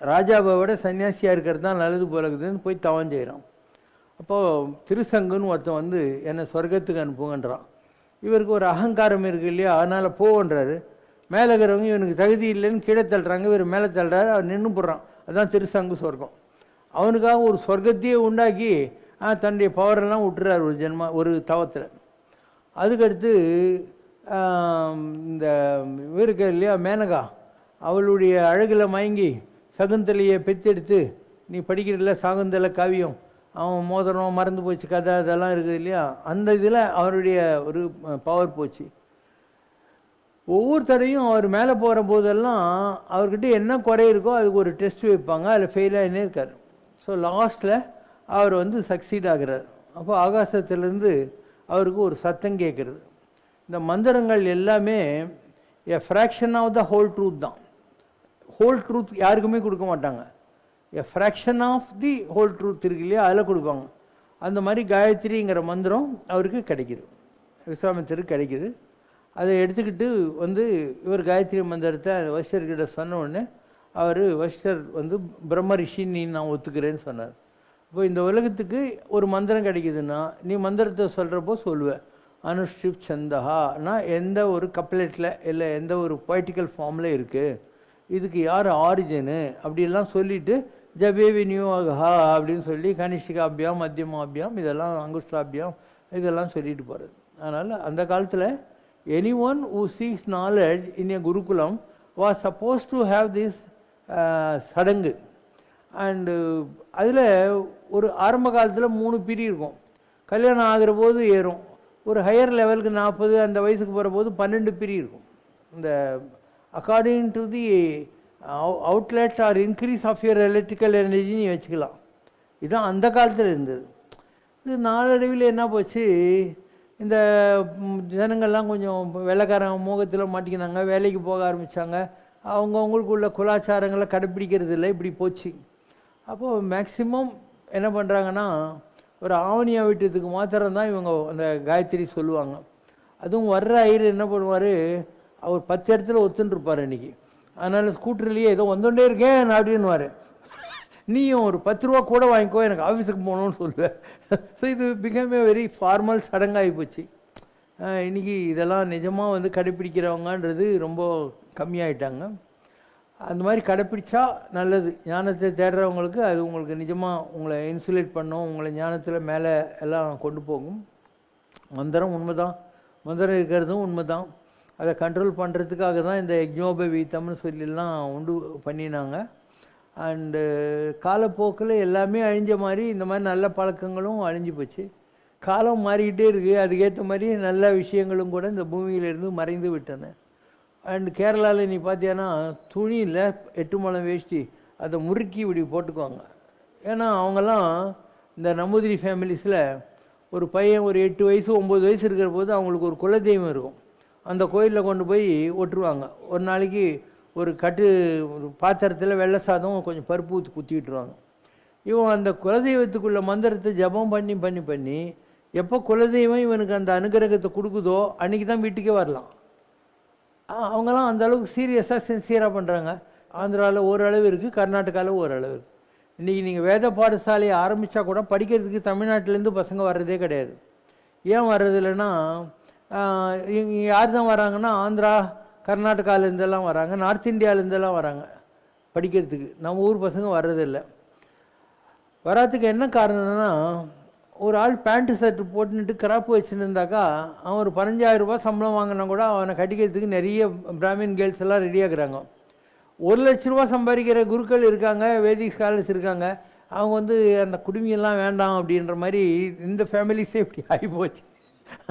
ராஜாவை விட சன்னியாசியாக இருக்கிறது தான் நல்லது போல இருக்குதுன்னு போய் தவம் செய்கிறான். அப்போது திருசங்குன்னு ஒருத்தன் வந்து என்னை சொர்க்கத்துக்கு அனுப்புங்கன்றான். இவருக்கு ஒரு அகங்காரம் இருக்குது இல்லையா, அதனால் போகன்றாரு. மேலே இருக்கிறவங்க இவனுக்கு தகுதி இல்லைன்னு கீழே தள்ளுறாங்க, இவர் மேலே தள்ளுறாரு, அவர் நின்று போடுறான். அதுதான் திருசங்கு சொர்க்கம். அவனுக்காக ஒரு சொர்க்கத்தையே உண்டாக்கி தன்னுடைய பவரெல்லாம் விட்டுறாரு ஒரு தவத்தில். அதுக்கடுத்து இந்த இவருக்கு இல்லையா மேனகா, அவளுடைய அழகில் மயங்கி சகுந்தலையை பெற்றெடுத்து, நீ படிக்கிறதில்ல சாகுந்தலை காவியம், அவன் மோதிரம் மறந்து போச்சு கதை அதெல்லாம் இருக்குது இல்லையா, அந்த இதில் அவருடைய ஒரு பவர் போச்சு. ஒவ்வொரு தடையும் அவர் மேலே போகிற போதெல்லாம் அவர்கிட்ட என்ன குறை இருக்கோ அதுக்கு ஒரு டெஸ்ட் வைப்பாங்க, அதில் ஃபெயில் ஆகினே இருக்கார். ஸோ லாஸ்ட்டில் அவர் வந்து சக்சீட் ஆகிறார். அப்போ ஆகாசத்துலேருந்து அவருக்கு ஒரு சத்தம் கேட்குறது. இந்த மந்திரங்கள் எல்லாமே a fraction of the whole truth தான். ஹோல் ட்ரூத் யாருக்குமே கொடுக்க மாட்டாங்க, a fraction of the whole truth இருக்கு இல்லையா, அதில் கொடுப்பாங்க. அந்த மாதிரி காயத்ரிங்கிற மந்திரம் அவருக்கு கிடைக்கிது, விஸ்வாமித்திரருக்கு கிடைக்கிது. அதை எடுத்துக்கிட்டு வந்து இவர் காயத்ரி மந்திரத்தை வசிஷ்டர்கிட்ட சொன்ன உடனே அவர் வசிஷ்டர் வந்து பிரம்ம ரிஷி நீ நான் ஒத்துக்கிறேன்னு சொன்னார். இப்போ இந்த உலகத்துக்கு ஒரு மந்திரம் கிடைக்குதுன்னா நீ மந்திரத்தை சொல்கிறப்போ சொல்லுவேன், அனுஷ்டிப் சந்தஹானா எந்த ஒரு கப்லெட்டில் இல்லை எந்த ஒரு பொய்டிக்கல் ஃபார்மில் இருக்குது, இதுக்கு யார் ஆரிஜினு அப்படிலாம் சொல்லிவிட்டு ஜபே விநியோகா அப்படின்னு சொல்லி கனிஷ்டிகாபியாம் மத்தியமாபியாம் இதெல்லாம் அங்குஷ்டாபியாம் இதெல்லாம் சொல்லிட்டு போகிறது. அதனால் அந்த காலத்தில் anyone who seeks knowledge in a gurukulam was supposed to have this சடங்கு. அண்டு அதில் ஒரு ஆரம்ப காலத்தில் 3 பிரி இருக்கும். கல்யாணம் ஆகிற போது ஏறும், ஒரு ஹையர் லெவலுக்கு 40 அந்த வயசுக்கு போகிற போது 12 பிரி இருக்கும். இந்த according to the outlet or increase of your electrical எனர்ஜின்னு வச்சுக்கலாம். இதுதான் அந்த காலத்தில் இருந்தது. இது நாளடைவில் என்ன போச்சு, இந்த ஜனங்கள்லாம் கொஞ்சம் வெள்ளைக்காரங்க மோகத்தில் மாட்டிக்கினாங்க, வேலைக்கு போக ஆரம்பித்தாங்க, அவங்கவுங்களுக்குள்ள குலாச்சாரங்களை கடைப்பிடிக்கிறது இல்லை, இப்படி போச்சு. அப்போது மேக்சிமம் என்ன பண்ணுறாங்கன்னா ஒரு ஆவணியா வீட்டத்துக்கு மாத்திரம்தான் இவங்க அந்த காயத்ரி சொல்லுவாங்க. அதுவும் வர்ற ஐயர் என்ன பண்ணுவார், அவர் 10 இடத்துல ஒத்துன்ட்ருப்பார் அன்றைக்கி. அதனால் ஸ்கூட்டர்லேயே ஏதோ வந்துட்டே இருக்கேன் அப்படின்னுவார், நீயும் ஒரு 10 ரூபா கூட வாங்கிக்கோ எனக்கு ஆஃபீஸுக்கு போகணுன்னு சொல்லுவேன். ஸோ இது பிகம் ஏ வெரி ஃபார்மல் சடங்காகி போச்சு. இன்றைக்கி இதெல்லாம் நிஜமாக வந்து கடைப்பிடிக்கிறவங்கன்றது ரொம்ப கம்மியாயிட்டாங்க. அந்த மாதிரி கடைப்பிடிச்சா நல்லது. ஞானத்தை தேடுறவங்களுக்கு அது உங்களுக்கு நிஜமாக உங்களை இன்சுலேட் பண்ணும், உங்களை ஞானத்தில் மேலே எல்லாம் கொண்டு போகும். மந்திரம் உண்மைதான், மந்திரம் இருக்கிறதும் உண்மை தான். அதை கண்ட்ரோல் பண்ணுறதுக்காக தான் இந்த யஜ்ஞோபவீதம்னு சொல்லிலாம் உண்டு பண்ணினாங்க. அண்டு காலப்போக்கில் எல்லாமே அழிஞ்ச மாதிரி இந்த மாதிரி நல்ல பழக்கங்களும் அழிஞ்சு போச்சு. காலம் மாறிக்கிட்டே இருக்குது, அதுக்கேற்ற மாதிரி நல்ல விஷயங்களும் கூட இந்த பூமியிலேருந்து மறைந்து விட்டன. அண்ட் கேரளாவில் நீ பார்த்தியானா துணியில் 8 முழம் வேஷ்டி அதை முறுக்கி இப்படி போட்டுக்குவாங்க. ஏன்னா அவங்கெல்லாம் இந்த நம்பூதிரி ஃபேமிலிஸில் ஒரு பையன் ஒரு 8 வயசு 9 வயசு இருக்கிற போது அவங்களுக்கு ஒரு குலதெய்வம் இருக்கும். அந்த கோயிலில் கொண்டு போய் ஒட்டுருவாங்க. ஒரு நாளைக்கு ஒரு பாத்திரத்தில் வெள்ளை சாதம் கொஞ்சம் பருப்பு ஊற்றி குத்தி விட்டுருவாங்க. இவன் அந்த குலதெய்வத்துக்குள்ள மந்திரத்தை ஜபம் பண்ணி பண்ணி பண்ணி எப்போ குலதெய்வம் இவனுக்கு அந்த அனுகிரகத்தை கொடுக்குதோ அன்றைக்கி தான் வீட்டுக்கே வரலாம். அவங்களாம் அந்த அளவுக்கு சீரியஸாக சின்சியராக பண்ணுறாங்க. ஆந்திராவில் ஓரளவு இருக்குது, கர்நாடகாவில் ஓரளவு இருக்குது. இன்றைக்கி நீங்கள் வேத பாடசாலையை ஆரம்பித்தா கூட படிக்கிறதுக்கு தமிழ்நாட்டிலேருந்து பசங்க வர்றதே கிடையாது. ஏன் வர்றதில்லைன்னா இங்கே யார் தான் வராங்கன்னா ஆந்திரா கர்நாடகாவிலேருந்தெல்லாம் வராங்க, நார்த் இந்தியாவிலேருந்தெல்லாம் வராங்க படிக்கிறதுக்கு. நம்ம ஊர் பசங்க வர்றதில்லை. வராதுக்கு என்ன காரணம்னா, ஒரு ஆள் பேண்ட்டு ஷர்ட்டு போட்டுன்னுட்டு கிராப்பு வச்சுருந்தாக்கா அவன் ஒரு 15,000 ரூபாய் சம்பளம் வாங்கினா கூட அவனை கட்டிக்கிறதுக்கு நிறைய பிராமின் கேர்ள்ஸ் எல்லாம் ரெடியாகிறாங்க. 1 லட்ச ரூபா சம்பாதிக்கிற குருக்கள் இருக்காங்க, வேதிக் ஸ்காலர்ஸ் இருக்காங்க. அவங்க அந்த குடும்பியெல்லாம் வேண்டாம் அப்படின்ற மாதிரி இந்த ஃபேமிலிஸே இப்படி ஆகிப்போச்சு.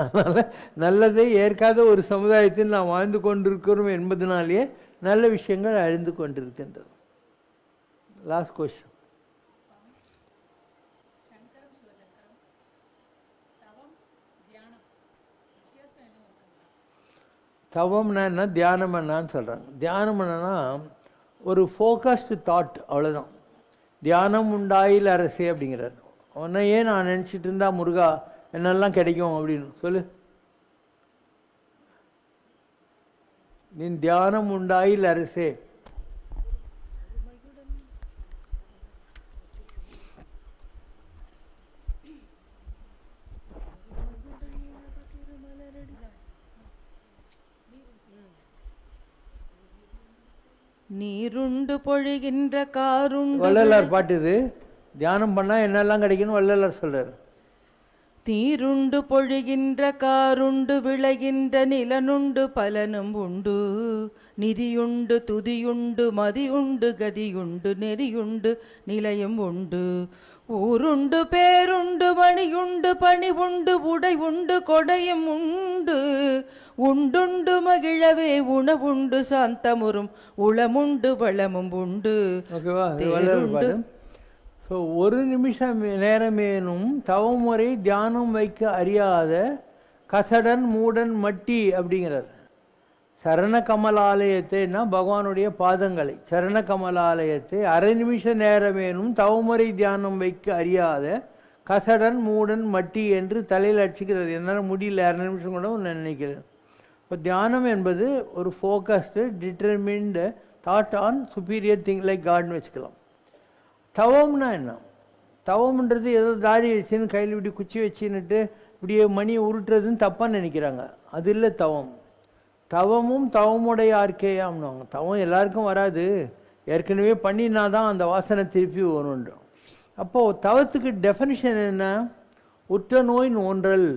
அதனால் நல்லதை ஏற்காத ஒரு சமுதாயத்தில் நாம் வாழ்ந்து கொண்டிருக்கிறோம் என்பதனாலேயே நல்ல விஷயங்கள் அழிந்து கொண்டிருக்கின்றது. Last question. தவம்னா என்ன, தியானம் என்னான்னு சொல்கிறாங்க. தியானம் என்னன்னா ஒரு ஃபோக்கஸ்டு தாட், அவ்வளோதான். தியானம் உண்டாயில் அரசே அப்படிங்கிறார். உன்னையே நான் நினச்சிட்டு இருந்தா முருகா என்னெல்லாம் கிடைக்கும் அப்படின்னு சொல்லு. நீ தியானம் உண்டாயில் அரசே. நீருண்டு பொழிகின்ற காருண்டு. வள்ளலார் பாட்டு இது. தியானம் பண்ணா என்னெல்லாம் கிடைக்குன்னு வள்ளலார் சொல்றாரு. நீருண்டு பொழிகின்ற காருண்டு விளைகின்ற நிலனுண்டு பலனும் உண்டு. நிதியுண்டு துதியுண்டு மதியுண்டு கதியுண்டு நெறியுண்டு நிலையும் உண்டு. ஊருண்டு பேருண்டு மணியுண்டு பணி உண்டு உடை உண்டு கொடையும் உண்டு. உண்டுண்டு மகிழவே உணவுண்டு சாந்தமுறும் உளமுண்டு வளமும் உண்டு. ஒரு நிமிஷம் நேரமேனும் தவமுறை தியானம் வைக்க அறியாத கசடன் மூடன் மட்டி அப்படிங்கிறார். சரண கமலாலயத்தைன்னா பகவானுடைய பாதங்களை, சரண கமலாலயத்தை 1/2 நிமிஷ நேரமேனும் தவமுறை தியானம் வைக்க அறியாத கசடன் மூடன் மட்டி என்று தலையில் அடிச்சுக்கிறது. என்னால் முடியல 1/2 நிமிஷம் கூட நான் நினைக்கிறேன். இப்போ தியானம் என்பது ஒரு focused determined thought on superior thing like காட்னு வச்சுக்கலாம். தவம்னா என்ன? தவம்ன்றது ஏதோ தாடி வச்சுன்னு கையில் இப்படி குச்சி வச்சுன்னுட்டு இப்படியே மணியை உருட்டுறதுன்னு தப்பாக நினைக்கிறாங்க. அது இல்லை தவம். தவமும் தவமுடைய ஆர்க்கேயாம்னுவாங்க. தவம் எல்லாருக்கும் வராது, ஏற்கனவே பண்ணினா தான் அந்த வாசனை திருப்பி வரும்ன்றோம். அப்போது தவத்துக்கு டெஃபனிஷன் என்ன? உற்ற நோய் நோன்றல்,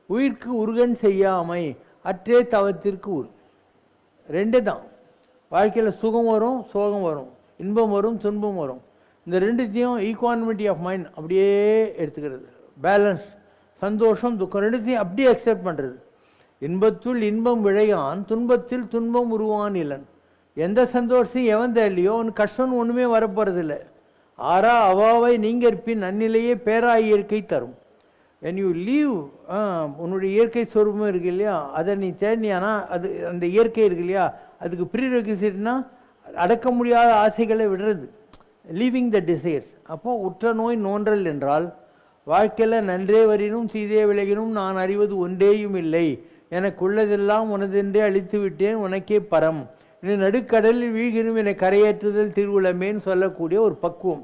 உயிர்க்கு உருகன் செய்யாமை, அற்றே தவத்திற்கு உரு. 2 தான். வாழ்க்கையில் சுகம் வரும், சோகம் வரும், இன்பம் வரும், துன்பம் வரும். இந்த 2த்தையும் ஈக்குவானிமிட்டி ஆஃப் மைண்ட் அப்படியே எடுத்துக்கிறது. பேலன்ஸ், சந்தோஷம் துக்கம் 2த்தையும் அப்படியே அக்செப்ட் பண்ணுறது. இன்பத்துள் இன்பம் விழையான், துன்பத்தில் துன்பம் உருவான் இலன். எந்த சந்தோஷம் எவன் தேவையோ அவனுக்கு கஷ்டம்னு ஒன்றுமே வரப்போறதில்லை. ஆறா அவாவை நீங்க இருப்பின் அந்நிலையே பேராய் இயற்கை தரும். when you leave உன்னுடைய இயற்கை சொரூபம் இருக்கு இல்லையா, அதை நீ தேடினா அது அந்த இயற்கை இருக்கு இல்லையா, அதுக்கு ப்ரீரெக்விசிட்னா அடக்க முடியாத ஆசைகளை விடுறது, லீவிங் த டிசைர்ஸ். அப்போ உற்ற நோய் நோன்றல் என்றால் வாழ்க்கையில் நன்றே வரினும் தீதே விலகினும் நான் அறிவது ஒன்றேயும் இல்லை, எனக்குள்ளதெல்லாம் உனதென்றே அழித்து விட்டேன் உனக்கே பரம், என்னை நடுக்கடலில் வீழ்கினும் என்னை கரையேற்றுதல் திருவுளமேன்னு சொல்லக்கூடிய ஒரு பக்குவம்.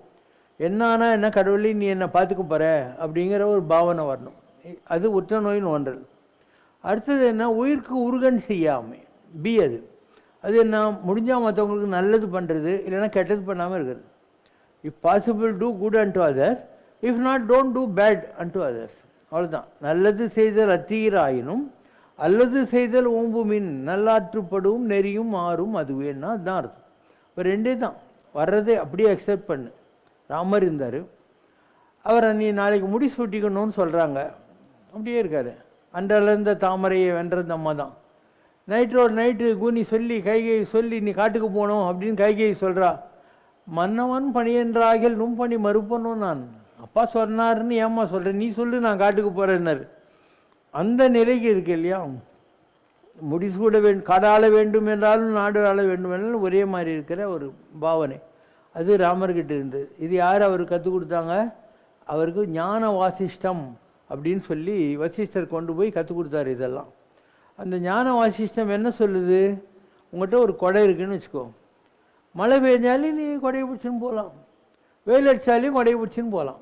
என்னானா என்ன கடவுளை நீ என்னை பார்த்துக்க போகிற அப்படிங்கிற ஒரு பாவனை வரணும். அது உற்ற நோய் நோன்றல். அடுத்தது என்ன? உயிருக்கு உருகன் செய்யாமை, பி. அது என்ன? முடிஞ்சால் மற்றவங்களுக்கு நல்லது பண்ணுறது, இல்லைன்னா கெட்டது பண்ணாமல் இருக்கிறது. If possible do good unto others, if not don't do bad unto others. அவ்வளோதான். நல்லது செய்தல் அத்தீராயினும் அல்லது செய்தல் ஓம்புமின் நல்லாற்றுப்படும் நெறியும் ஆறும் அதுவேன்னா அதுதான் அர்த்தம். இப்போ ரெண்டே தான் வர்றதே அப்படியே அக்செப்ட் பண்ணு. ராமர் இருந்தார், அவர் நீ நாளைக்கு முடி சூட்டிக்கணும்னு சொல்கிறாங்க, அப்படியே இருக்காரு. அன்றளர்ந்த தாமரையை வென்றது அம்மா தான். நைட்டோட நைட்டு கூனி சொல்லி கைகை சொல்லி நீ காட்டுக்கு போகணும் அப்படின்னு கைகை சொல்கிறா. மன்னவன் பணியென்றாகில் நும்பணி மறுப்பணும் நான். அப்பா சொன்னாருன்னு ஏம்மா சொல்கிறேன், நீ சொல்லு நான் காட்டுக்கு போகிறேன்னாரு. அந்த நிலைக்கு இருக்கு இல்லையா, முடிசூட காடாள வேண்டும் என்றாலும் நாடு ஆள வேண்டும் என்றாலும் ஒரே மாதிரி இருக்கிற ஒரு பாவனை அது ராமர்கிட்ட இருந்தது. இது யார் அவர் கற்றுக் கொடுத்தாங்க? அவருக்கு ஞான வாசிஷ்டம் அப்படின்னு சொல்லி வசிஷ்டர் கொண்டு போய் கற்றுக் கொடுத்தாரு இதெல்லாம். அந்த ஞான வாசிஷ்டம் என்ன சொல்லுது? உங்கள்கிட்ட ஒரு கொடை இருக்குன்னு வச்சுக்கோ, மழை பெய்ஞ்சாலும் நீ கொடையை பிடிச்சின்னு போகலாம், வெயில் அடித்தாலையும் கொடையை பிடிச்சின்னு போகலாம்.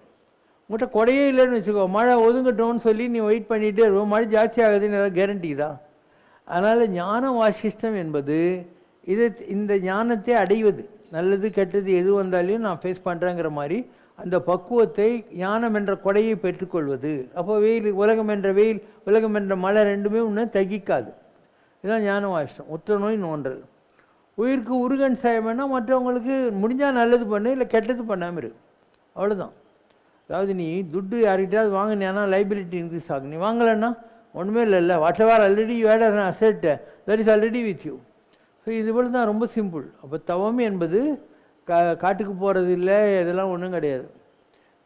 உங்கள்கிட்ட கொடையே இல்லைன்னு வச்சுக்கோ, மழை ஒதுங்கட்டோன்னு சொல்லி நீ வெயிட் பண்ணிகிட்டே இருக்கும், மழை ஜாஸ்தி ஆகுதுன்னு ஏதாவது கேரண்டி தான். அதனால் ஞான வாசிஷ்டம் என்பது இந்த ஞானத்தை அடைவது, நல்லது கெட்டது எது வந்தாலையும் நான் ஃபேஸ் பண்ணுறேங்கிற மாதிரி அந்த பக்குவத்தை ஞானம் என்ற கொடையை பெற்றுக்கொள்வது. அப்போ வெயில் உலகம் என்ற வெயில் உலகம் என்ற மழை ரெண்டுமே ஒன்றும் தகிக்காது. இதுதான் ஞான வாசிஷ்டம். உற்ற நோய் நோன்றல். உயிருக்கு உருகன் செய்யணும்னா மற்றவங்களுக்கு முடிஞ்சால் நல்லது பண்ணு, இல்லை கெட்டது பண்ணாமல் இரு, அவ்வளோதான். அதாவது நீ துட்டு யார்கிட்டயாவது வாங்கினேன்னா லைபிலிட்டி இன்க்ரீஸ் ஆகும். நீ வாங்கலைன்னா ஒன்றுமே இல்லைல்ல, whatever already you had an asset that is already with you. So இது போல தான், ரொம்ப சிம்பிள். அப்போ தவம் என்பது காட்டுக்கு போகிறது இல்லை, இதெல்லாம் ஒன்றும் கிடையாது.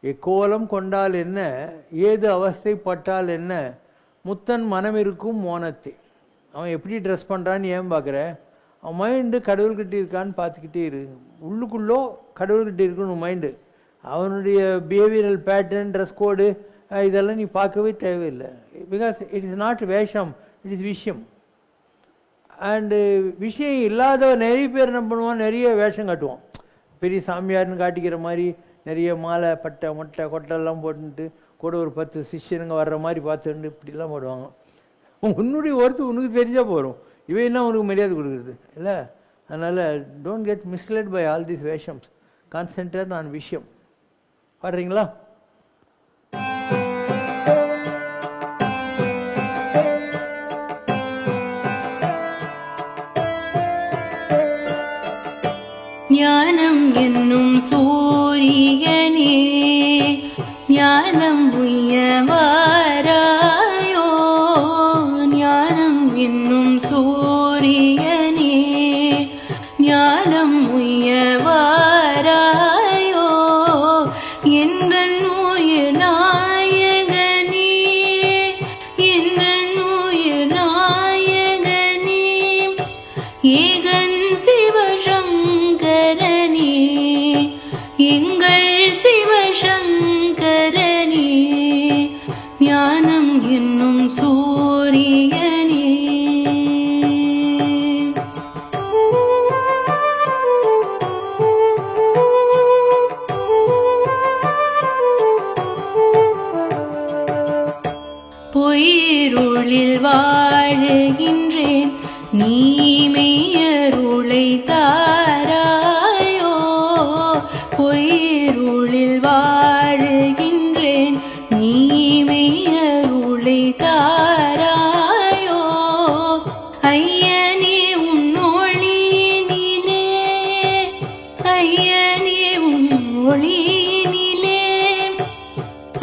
எக்கோலம் கொண்டால் என்ன, ஏது அவஸ்தைப்பட்டால் என்ன, முத்தன் மனம் இருக்கும் மோனத்தை. அவன் எப்படி ட்ரெஸ் பண்ணுறான்னு ஏன் பார்க்குற? அவன் மைண்டு கடவுள்கிட்ட இருக்கான்னு பார்த்துக்கிட்டே இரு. உள்ளுக்குள்ளோ கடவுள்கிட்ட இருக்குன்னு மைண்டு. அவனுடைய பிஹேவியரல் பேட்டர்ன், ட்ரெஸ் கோடு இதெல்லாம் நீ பார்க்கவே தேவையில்லை. பிகாஸ் இட் இஸ் நாட் வேஷம், இட் இஸ் விஷயம். அண்டு விஷயம் இல்லாதவன் நிறைய பேர் என்ன பண்ணுவான், நிறைய வேஷம் காட்டுவான். பெரிய சாமியார்னு காட்டிக்கிற மாதிரி நிறைய மாலை பட்டை மொட்டை கொட்டெல்லாம் போட்டுட்டு கூட ஒரு 10 சிஷ்யனுங்க வர்ற மாதிரி பார்த்துட்டு இப்படிலாம் போடுவாங்க. உன்னுடைய ஒருத்தர் உனக்கு தெரிஞ்சால் போகிறோம், இவன் என்ன உனக்கு மரியாதை கொடுக்குறது இல்லை? அதனால் don't get misled by all these வேஷம்ஸ், கான்சென்ட்ரேட் ஆன் விஷயம். பாடுறீங்களா? ஞானம் என்னும் சூரியனே ஞானம் உய்யவாராயோ, ஞானம் என்னும் சூரியனே ஞானம் உய்யவாராயோ, எந்தன் உயிர் நாயகனே எந்தன் உயிர் நாயகனே, ஏகன் சிவசங்கரனே எங்கள் சிவசங்கரனே, ஞானம் என்னும் சூரியனே. பொய்யிருளில் வாழுகின்றேன் நீ மெய்யருளை தாராயோ, பொய்யிருளில் வாழுகின்றேன் நீ மெய்யருளை தாராயோ, ஐயனே உன் ஒளியினிலே ஐயனே உன் ஒளியினிலே,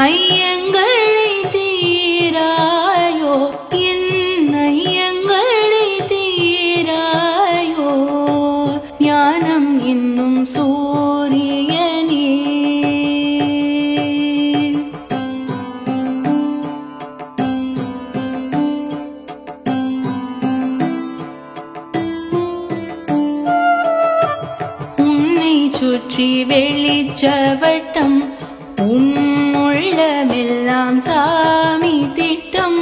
ஐயங்களை தீராயோ என் ஐயங்களை தீராயோ, ஞானம் என்னும் சூரியனே. உன்னை சுற்றி வெளிச்சவட்டம் உன் உள்ளமெல்லாம் சாமி திட்டம்,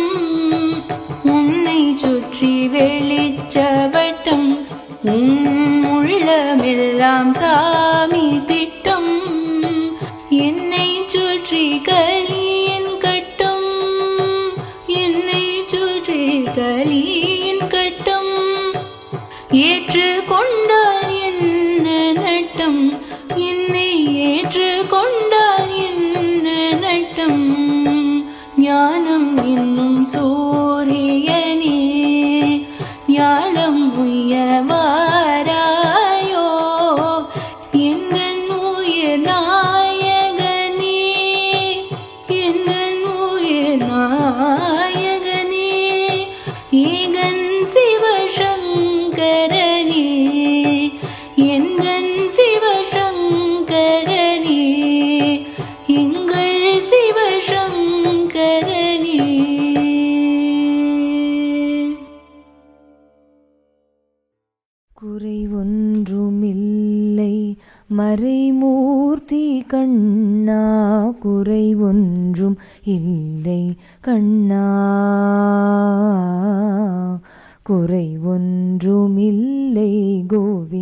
உன்னை சுற்றி வெளிச்சவட்டம் உன் உள்ளமெல்லாம் சாமி திட்டம், என்னை சுற்றி கலியின் கட்டம் என்னை சுற்றி கலியின் கட்டம், ஏற்றுக்கொண்டால் என்ன நட்டம் என்னை ஏற்றுக்கொண்டால் என்ன நட்டம், ஞானம் என்னும் சூரியனே. உய்ய வாராயோ எந்தன் உயிர் நாயகனே எந்தன் உயிர் நாயகனே ஏகன் சிவசங்கரனே எந்தன் சிவசங்கரனே எங்கள் சிவசங்கரனே. குறை ஒன்றுமில்லை மறைமூர்த்தி கண்ணா குறை ஒன்றும் இல்லை கண்ணா குறை ஒன்றுமில்லை கோவிந்தா